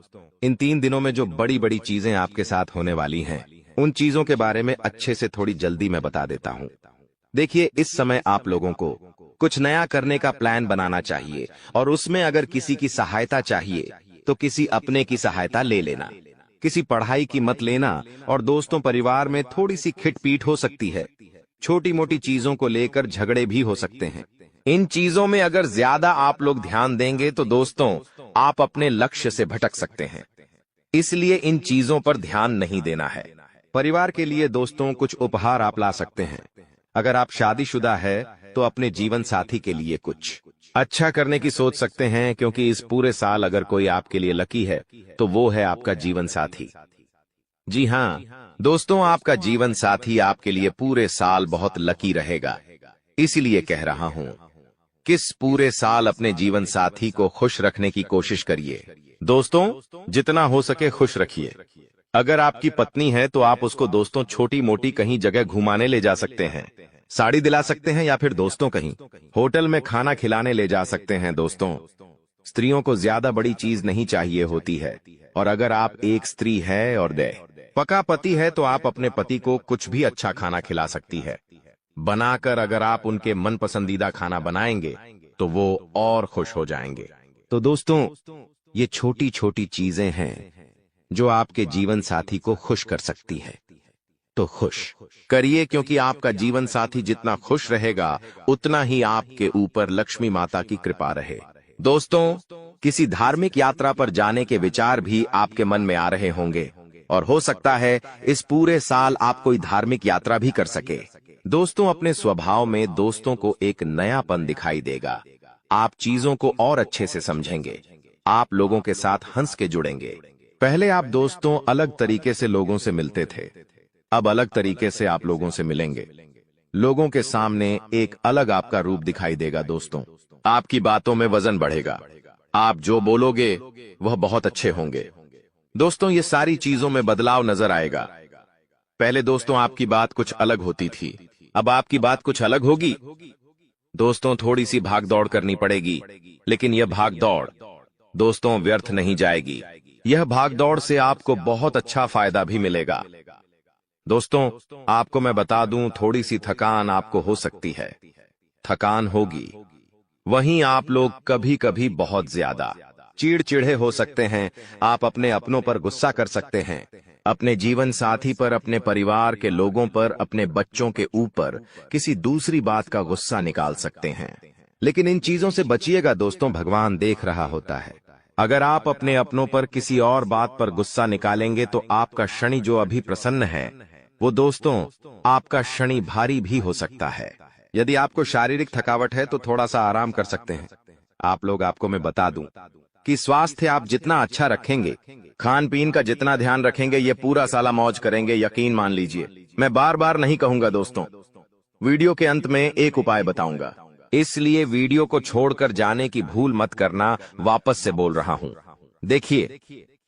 इन 3 दिनों में जो बड़ी बड़ी चीजें आपके साथ होने वाली हैं, उन चीजों के बारे में अच्छे से थोड़ी जल्दी मैं बता देता हूं। देखिए, इस समय आप लोगों को कुछ नया करने का प्लान बनाना चाहिए, और उसमें अगर किसी की सहायता चाहिए तो किसी अपने की सहायता ले लेना। किसी पढ़ाई की मत लेना। और दोस्तों, परिवार में थोड़ी सी खिटपीट हो सकती है। छोटी मोटी चीजों को लेकर झगड़े भी हो सकते हैं। इन चीजों में अगर ज्यादा आप लोग ध्यान देंगे तो दोस्तों आप अपने लक्ष्य से भटक सकते हैं। इसलिए इन चीजों पर ध्यान नहीं देना है। परिवार के लिए दोस्तों कुछ उपहार आप ला सकते हैं। अगर आप शादीशुदा है तो अपने जीवन साथी के लिए कुछ अच्छा करने की सोच सकते हैं, क्योंकि इस पूरे साल अगर कोई आपके लिए लकी है तो वो है आपका जीवन साथी। जी हाँ दोस्तों, आपका जीवन साथी आपके लिए पूरे साल बहुत लकी रहेगा। इसीलिए कह रहा हूं, किस पूरे साल अपने जीवन साथी को खुश रखने की कोशिश करिए। दोस्तों, जितना हो सके खुश रखिए। अगर आपकी पत्नी है तो आप उसको दोस्तों छोटी मोटी कहीं जगह घुमाने ले जा सकते हैं, साड़ी दिला सकते हैं, या फिर दोस्तों कहीं होटल में खाना खिलाने ले जा सकते हैं। दोस्तों, स्त्रियों को ज्यादा बड़ी चीज नहीं चाहिए होती है, और अगर आप एक स्त्री है और पका पति है तो आप अपने पति को कुछ भी अच्छा खाना खिला सकती है बनाकर। अगर आप उनके मन पसंदीदा खाना बनाएंगे तो वो और खुश हो जाएंगे। तो दोस्तों, ये छोटी छोटी चीजें हैं जो आपके जीवन साथी को खुश कर सकती है। तो खुश करिए, क्योंकि आपका जीवन साथी जितना खुश रहेगा उतना ही आपके ऊपर लक्ष्मी माता की कृपा रहे। दोस्तों, किसी धार्मिक यात्रा पर जाने के विचार भी आपके मन में आ रहे होंगे, और हो सकता है इस पूरे साल आप कोई धार्मिक यात्रा भी कर सके। दोस्तों, अपने स्वभाव में दोस्तों को एक नयापन दिखाई देगा। आप चीजों को और अच्छे से समझेंगे। आप लोगों के साथ हंस के जुड़ेंगे। पहले आप दोस्तों अलग तरीके से लोगों से मिलते थे, अब अलग तरीके से आप लोगों से मिलेंगे। लोगों के सामने एक अलग आपका रूप दिखाई देगा। दोस्तों, आपकी बातों में वजन बढ़ेगा। आप जो बोलोगे वह बहुत अच्छे होंगे। दोस्तों, ये सारी चीजों में बदलाव नजर आएगा। पहले दोस्तों आपकी बात कुछ अलग होती थी, अब आपकी बात कुछ अलग होगी। दोस्तों, थोड़ी सी भाग दौड़ करनी पड़ेगी, लेकिन यह भाग दौड़ दोस्तों व्यर्थ नहीं जाएगी। यह भाग दौड़ से आपको बहुत अच्छा फायदा भी मिलेगा। दोस्तों, आपको मैं बता दूं, थोड़ी सी थकान आपको हो सकती है, थकान होगी। वहीं आप लोग कभी कभी बहुत ज्यादा चिड़चिड़े हो सकते हैं। आप अपने अपनों पर गुस्सा कर सकते हैं, अपने जीवन साथी पर, अपने परिवार के लोगों पर, अपने बच्चों के ऊपर किसी दूसरी बात का गुस्सा निकाल सकते हैं। लेकिन इन चीजों से बचिएगा दोस्तों, भगवान देख रहा होता है। अगर आप अपने अपनों पर किसी और बात पर गुस्सा निकालेंगे तो आपका शनि जो अभी प्रसन्न है, वो दोस्तों आपका शनि भारी भी हो सकता है। यदि आपको शारीरिक थकावट है तो थोड़ा सा आराम कर सकते हैं। आप लोग, आपको मैं बता दूं कि स्वास्थ्य आप जितना अच्छा रखेंगे, खान पीन का जितना ध्यान रखेंगे, ये पूरा साला मौज करेंगे, यकीन मान लीजिए। मैं बार बार नहीं कहूंगा दोस्तों, वीडियो के अंत में एक उपाय बताऊंगा, इसलिए वीडियो को छोड़कर जाने की भूल मत करना। वापस से बोल रहा हूं, देखिए,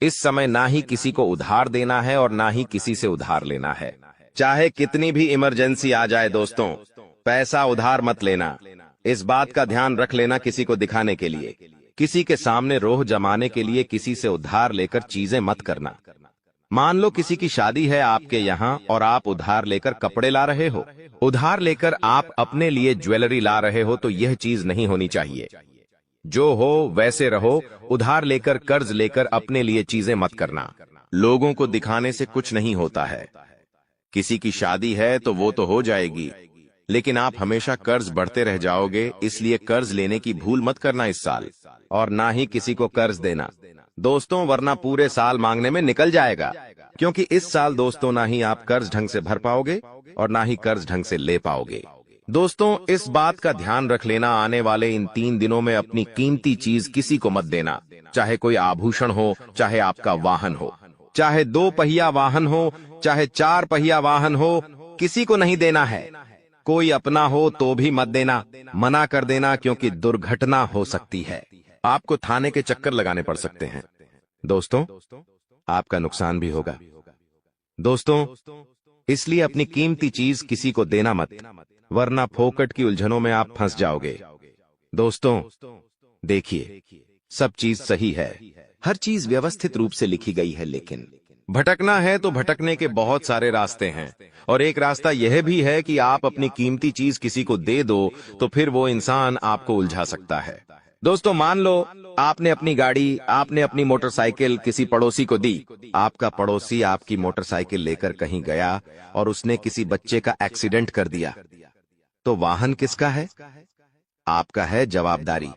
इस समय ना ही किसी को उधार देना है और ना ही किसी से उधार लेना है। चाहे कितनी भी इमरजेंसी आ जाए दोस्तों, पैसा उधार मत लेना। इस बात का ध्यान रख लेना, किसी को दिखाने के लिए, किसी के सामने रोह जमाने के लिए किसी से उधार लेकर चीजें मत करना। मान लो किसी की शादी है आपके यहाँ और आप उधार लेकर कपड़े ला रहे हो, उधार लेकर आप अपने लिए ज्वेलरी ला रहे हो, तो यह चीज नहीं होनी चाहिए। जो हो वैसे रहो। उधार लेकर, कर्ज लेकर अपने लिए चीजें मत करना। लोगों को दिखाने से कुछ नहीं होता है। किसी की शादी है तो वो तो हो जाएगी, लेकिन आप हमेशा कर्ज बढ़ते रह जाओगे। इसलिए कर्ज लेने की भूल मत करना इस साल, और ना ही किसी को कर्ज देना दोस्तों, वरना पूरे साल मांगने में निकल जाएगा। क्योंकि इस साल दोस्तों ना ही आप कर्ज ढंग से भर पाओगे और ना ही कर्ज ढंग से ले पाओगे। दोस्तों, इस बात का ध्यान रख लेना, आने वाले इन 3 दिनों में अपनी कीमती चीज किसी को मत देना। चाहे कोई आभूषण हो, चाहे आपका वाहन हो, चाहे 2 पहिया वाहन हो, चाहे 4 पहिया वाहन हो, किसी को नहीं देना है। कोई अपना हो तो भी मत देना, मना कर देना, क्योंकि दुर्घटना हो सकती है। आपको थाने के चक्कर लगाने पड़ सकते हैं दोस्तों, आपका नुकसान भी होगा दोस्तों। इसलिए अपनी कीमती चीज किसी को देना मत, वरना फोकट की उलझनों में आप फंस जाओगे। दोस्तों देखिए, सब चीज सही है, हर चीज व्यवस्थित रूप से लिखी गई है, लेकिन भटकना है तो भटकने के बहुत सारे रास्ते हैं। और एक रास्ता यह भी है कि आप अपनी कीमती चीज किसी को दे दो तो फिर वो इंसान आपको उलझा सकता है। दोस्तों, मान लो आपने अपनी गाड़ी, आपने अपनी मोटरसाइकिल किसी पड़ोसी को दी। आपका पड़ोसी आपकी मोटरसाइकिल लेकर कहीं गया और उसने किसी बच्चे का एक्सीडेंट कर दिया, तो वाहन किसका है? आपका है। जवाबदारी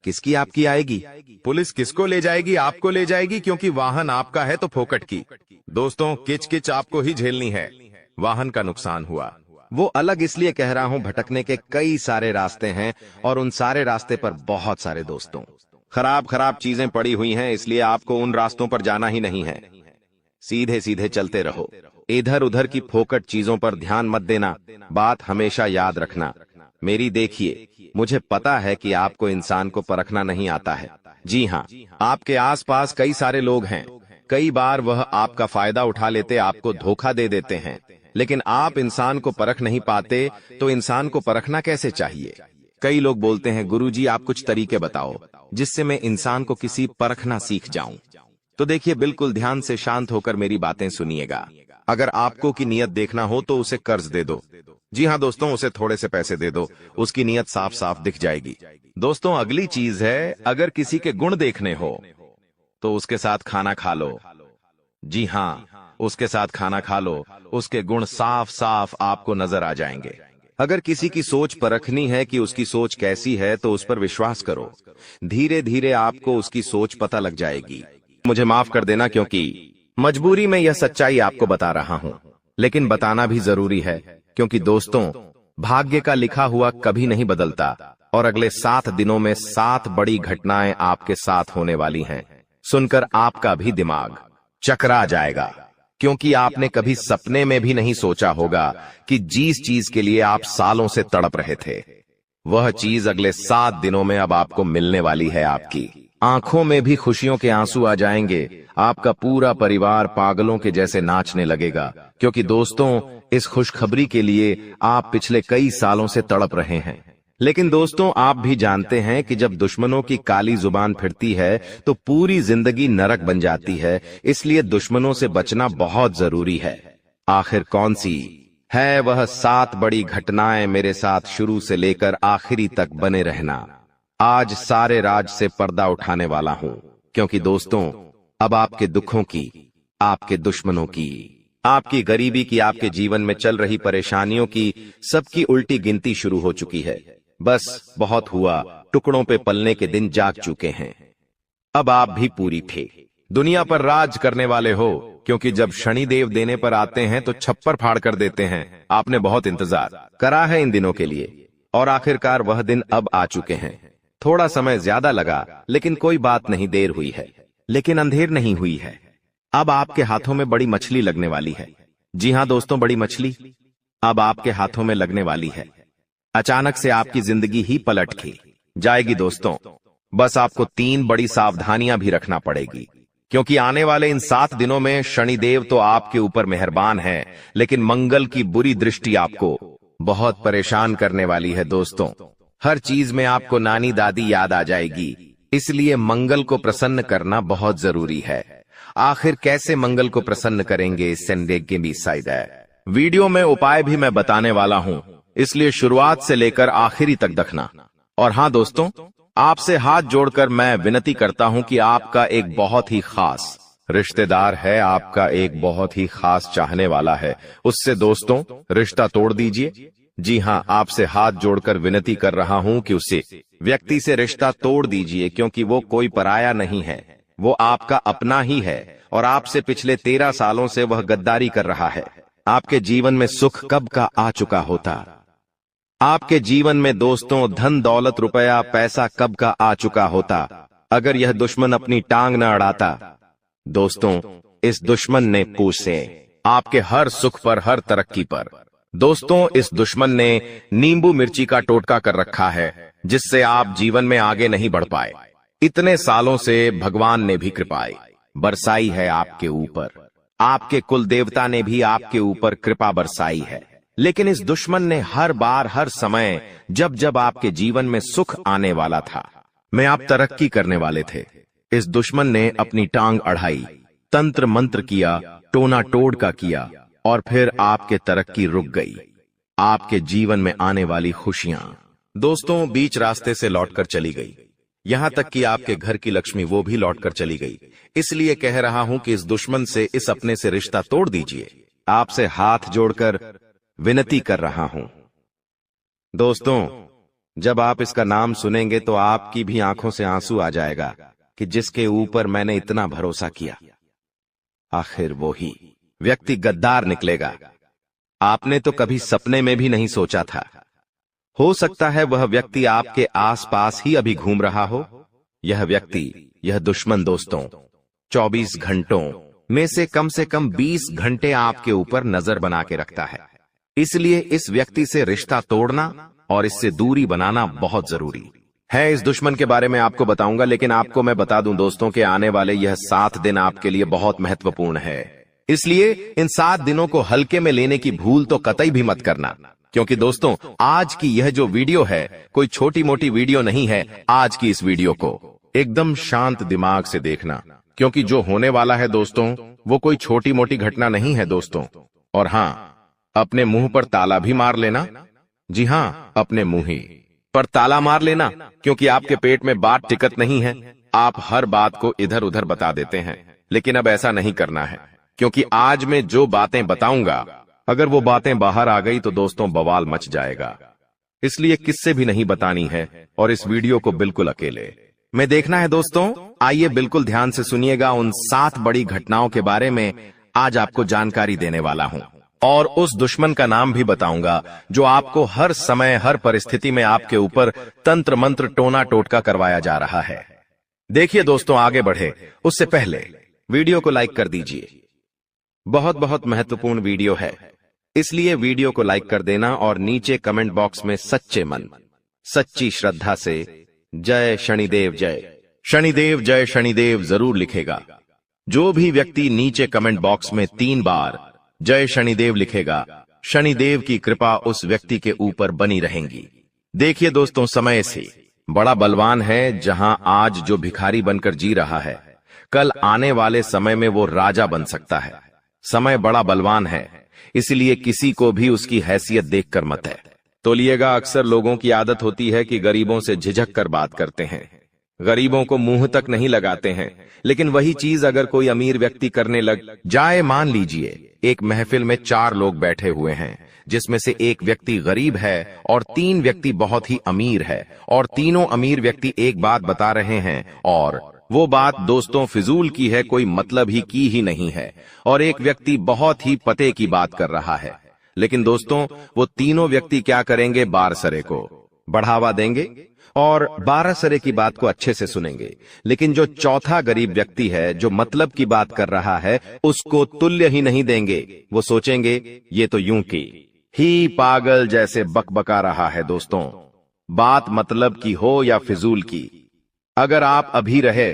किसकी आपकी आएगी? पुलिस किसको ले जाएगी? आपको ले जाएगी, क्योंकि वाहन आपका है तो फोकट की। दोस्तों, किच किच आपको ही झेलनी है। वाहन का नुकसान हुआ, वो अलग इसलिए कह रहा हूं, भटकने के कई सारे रास्ते हैं और उन सारे रास्ते पर बहुत सारे दोस्तों खराब खराब चीजें पड़ी हुई हैं, इसलिए आपको उन रास्तों पर जाना ही नहीं है। सीधे सीधे चलते रहो, इधर उधर की फोकट चीजों पर ध्यान मत देना। बात हमेशा याद रखना मेरी। देखिए, मुझे पता है कि आपको इंसान को परखना नहीं आता है। जी हाँ, आपके आसपास कई सारे लोग हैं, कई बार वह आपका फायदा उठा लेते, आपको धोखा दे देते हैं, लेकिन आप इंसान को परख नहीं पाते। तो इंसान को परखना कैसे चाहिए? कई लोग बोलते हैं, गुरुजी आप कुछ तरीके बताओ जिससे मैं इंसान को किसी परखना सीख जाऊं। तो देखिए, बिल्कुल ध्यान से शांत होकर मेरी बातें सुनिएगा। अगर आपको की नियत देखना हो तो उसे कर्ज दे दो। जी हाँ दोस्तों, उसे थोड़े से पैसे दे दो, उसकी नियत साफ साफ दिख जाएगी। दोस्तों, अगली चीज है, अगर किसी के गुण देखने हो तो उसके साथ खाना खा लो। जी हाँ, उसके साथ खाना खा लो, उसके गुण साफ साफ आपको नजर आ जाएंगे। अगर किसी की सोच परखनी है कि उसकी सोच कैसी है तो उस पर विश्वास करो, धीरे धीरे आपको उसकी सोच पता लग जाएगी। मुझे माफ कर देना, क्योंकि मजबूरी में यह सच्चाई आपको बता रहा हूं, लेकिन बताना भी जरूरी है, क्योंकि दोस्तों, भाग्य का लिखा हुआ कभी नहीं बदलता और अगले 7 दिनों में 7 बड़ी घटनाएं आपके साथ होने वाली हैं। सुनकर आपका भी दिमाग चकरा जाएगा, क्योंकि आपने कभी सपने में भी नहीं सोचा होगा कि जिस चीज के लिए आप सालों से तड़प रहे थे, वह चीज अगले 7 दिनों में अब आपको मिलने वाली है। आपकी आंखों में भी खुशियों के आंसू आ जाएंगे, आपका पूरा परिवार पागलों के जैसे नाचने लगेगा, क्योंकि दोस्तों, इस खुशखबरी के लिए आप पिछले कई सालों से तड़प रहे हैं। लेकिन दोस्तों, आप भी जानते हैं कि जब दुश्मनों की काली जुबान फिरती है तो पूरी जिंदगी नरक बन जाती है, इसलिए दुश्मनों से बचना बहुत जरूरी है। आखिर कौन सी है वह 7 बड़ी घटनाएं मेरे साथ शुरू से लेकर आखिरी तक बने रहना। आज सारे राज से पर्दा उठाने वाला हूं, क्योंकि दोस्तों अब आपके दुखों की, आपके दुश्मनों की, आपकी गरीबी की, आपके जीवन में चल रही परेशानियों की, सबकी उल्टी गिनती शुरू हो चुकी है। बस बहुत हुआ, टुकड़ों पे पलने के दिन जाग चुके हैं। अब आप भी पूरी थे दुनिया पर राज करने वाले हो, क्योंकि जब शनिदेव देने पर आते हैं तो छप्पर फाड़ कर देते हैं। आपने बहुत इंतजार करा है इन दिनों के लिए, और आखिरकार वह दिन अब आ चुके हैं। थोड़ा समय ज्यादा लगा, लेकिन कोई बात नहीं, देर हुई है लेकिन अंधेर नहीं हुई है। अब आपके हाथों में बड़ी मछली लगने वाली है। जी हां दोस्तों, बड़ी मछली अब आपके हाथों में लगने वाली है। अचानक से आपकी जिंदगी ही पलट के जाएगी दोस्तों। बस आपको 3 बड़ी सावधानियां भी रखना पड़ेगी, क्योंकि आने वाले इन 7 दिनों में शनिदेव तो आपके ऊपर मेहरबान है, लेकिन मंगल की बुरी दृष्टि आपको बहुत परेशान करने वाली है दोस्तों। हर चीज में आपको नानी दादी याद आ जाएगी, इसलिए मंगल को प्रसन्न करना बहुत जरूरी है। आखिर कैसे मंगल को प्रसन्न करेंगे, संदेह के भी साइड है। वीडियो में उपाय भी मैं बताने वाला हूं, इसलिए शुरुआत से लेकर आखिरी तक देखना। और हां दोस्तों, आपसे हाथ जोड़कर मैं विनती करता हूं कि आपका एक बहुत ही खास रिश्तेदार है, आपका एक बहुत ही खास चाहने वाला है, उससे दोस्तों रिश्ता तोड़ दीजिए। जी हां, आपसे हाथ जोड़कर विनती कर रहा हूं कि उसे व्यक्ति से रिश्ता तोड़ दीजिए, क्योंकि वो कोई पराया नहीं है, वो आपका अपना ही है, और आपसे पिछले 13 सालों से वह गद्दारी कर रहा है। आपके जीवन में सुख कब का आ चुका होता, आपके जीवन में दोस्तों धन दौलत रुपया पैसा कब का आ चुका होता, अगर यह दुश्मन अपनी टांग न अड़ाता। दोस्तों इस दुश्मन ने पूछे आपके हर सुख पर, हर तरक्की पर। दोस्तों इस दुश्मन ने नींबू मिर्ची का टोटका कर रखा है, जिससे आप जीवन में आगे नहीं बढ़ पाए। इतने सालों से भगवान ने भी कृपाएं बरसाई है आपके ऊपर, आपके कुल देवता ने भी आपके ऊपर कृपा बरसाई है, लेकिन इस दुश्मन ने हर बार, हर समय, जब जब आपके जीवन में सुख आने वाला था, में आप तरक्की करने वाले थे, इस दुश्मन ने अपनी टांग अड़ाई, तंत्र मंत्र किया, टोना टोड़का किया, और फिर आपके तरक्की रुक गई। आपके जीवन में आने वाली खुशियां दोस्तों बीच रास्ते से लौटकर चली गई, यहां तक कि आपके घर की लक्ष्मी वो भी लौटकर चली गई। इसलिए कह रहा हूं कि इस दुश्मन से, इस अपने से रिश्ता तोड़ दीजिए। आपसे हाथ जोड़कर विनती कर रहा हूं दोस्तों, जब आप इसका नाम सुनेंगे तो आपकी भी आंखों से आंसू आ जाएगा कि जिसके ऊपर मैंने इतना भरोसा किया, आखिर वो ही व्यक्ति गद्दार निकलेगा। आपने तो कभी सपने में भी नहीं सोचा था। हो सकता है वह व्यक्ति आपके आसपास ही अभी घूम रहा हो। यह व्यक्ति, यह दुश्मन दोस्तों 24 घंटों में से कम 20 घंटे आपके ऊपर नजर बना के रखता है। इसलिए इस व्यक्ति से रिश्ता तोड़ना और इससे दूरी बनाना बहुत जरूरी है। इस दुश्मन के बारे में आपको बताऊंगा, लेकिन आपको मैं बता दूं दोस्तों कि आने वाले यह 7 दिन आपके लिए बहुत महत्वपूर्ण है। इसलिए इन 7 दिनों को हल्के में लेने की भूल तो कतई भी मत करना, क्योंकि दोस्तों आज की यह जो वीडियो है कोई छोटी मोटी वीडियो नहीं है। आज की इस वीडियो को एकदम शांत दिमाग से देखना, क्योंकि जो होने वाला है दोस्तों वो कोई छोटी मोटी घटना नहीं है दोस्तों। और हां, अपने मुंह पर ताला भी मार लेना। जी हां, अपने मुंह ही पर ताला मार लेना, क्योंकि आपके पेट में बात टिकत नहीं है। आप हर बात को इधर उधर बता देते हैं, लेकिन अब ऐसा नहीं करना है, क्योंकि आज मैं जो बातें बताऊंगा, अगर वो बातें बाहर आ गई तो दोस्तों बवाल मच जाएगा। इसलिए किससे भी नहीं बतानी है, और इस वीडियो को बिल्कुल अकेले में देखना है दोस्तों। आइए बिल्कुल ध्यान से सुनिएगा, उन 7 बड़ी घटनाओं के बारे में आज आपको जानकारी देने वाला हूं, और उस दुश्मन का नाम भी बताऊंगा जो आपको हर समय, हर परिस्थिति में आपके ऊपर तंत्र मंत्र टोना टोटका करवाया जा रहा है। देखिए दोस्तों, आगे बढ़े उससे पहले वीडियो को लाइक कर दीजिए। बहुत बहुत महत्वपूर्ण वीडियो है, इसलिए वीडियो को लाइक कर देना, और नीचे कमेंट बॉक्स में सच्चे मन, सच्ची श्रद्धा से जय शनिदेव, जय शनिदेव, जय शनिदेव जरूर लिखेगा। जो भी व्यक्ति नीचे कमेंट बॉक्स में 3 बार जय शनिदेव लिखेगा, शनिदेव की कृपा उस व्यक्ति के ऊपर बनी रहेगी। देखिए दोस्तों, समय से बड़ा बलवान है। जहां आज जो भिखारी बनकर जी रहा है, कल आने वाले समय में वो राजा बन सकता है। समय बड़ा बलवान है, इसलिए किसी को भी उसकी हैसियत देखकर मत है। तोलिएगा, अक्सर लोगों की आदत होती है कि गरीबों से झिझक कर बात करते हैं, गरीबों को मुंह तक नहीं लगाते हैं। लेकिन वही चीज अगर कोई अमीर व्यक्ति करने लग जाए, मान लीजिए एक महफिल में 4 लोग बैठे हुए हैं, जिसमें से एक व्यक्ति गरीब है और 3 व्यक्ति बहुत ही अमीर है, और तीनों अमीर व्यक्ति एक बात बता रहे हैं और वो बात दोस्तों फिजूल की है, कोई मतलब ही की ही नहीं है, और एक व्यक्ति बहुत ही पते की बात कर रहा है। लेकिन दोस्तों वो तीनों व्यक्ति क्या करेंगे, बारसरे को बढ़ावा देंगे और 12 सरे की बात को अच्छे से सुनेंगे। लेकिन जो चौथा गरीब व्यक्ति है, जो मतलब की बात कर रहा है, उसको तुल्य ही नहीं देंगे। वो सोचेंगे ये तो यूं की ही पागल जैसे बकबका रहा है। दोस्तों बात मतलब की हो या फिजूल की, अगर आप अभी रहे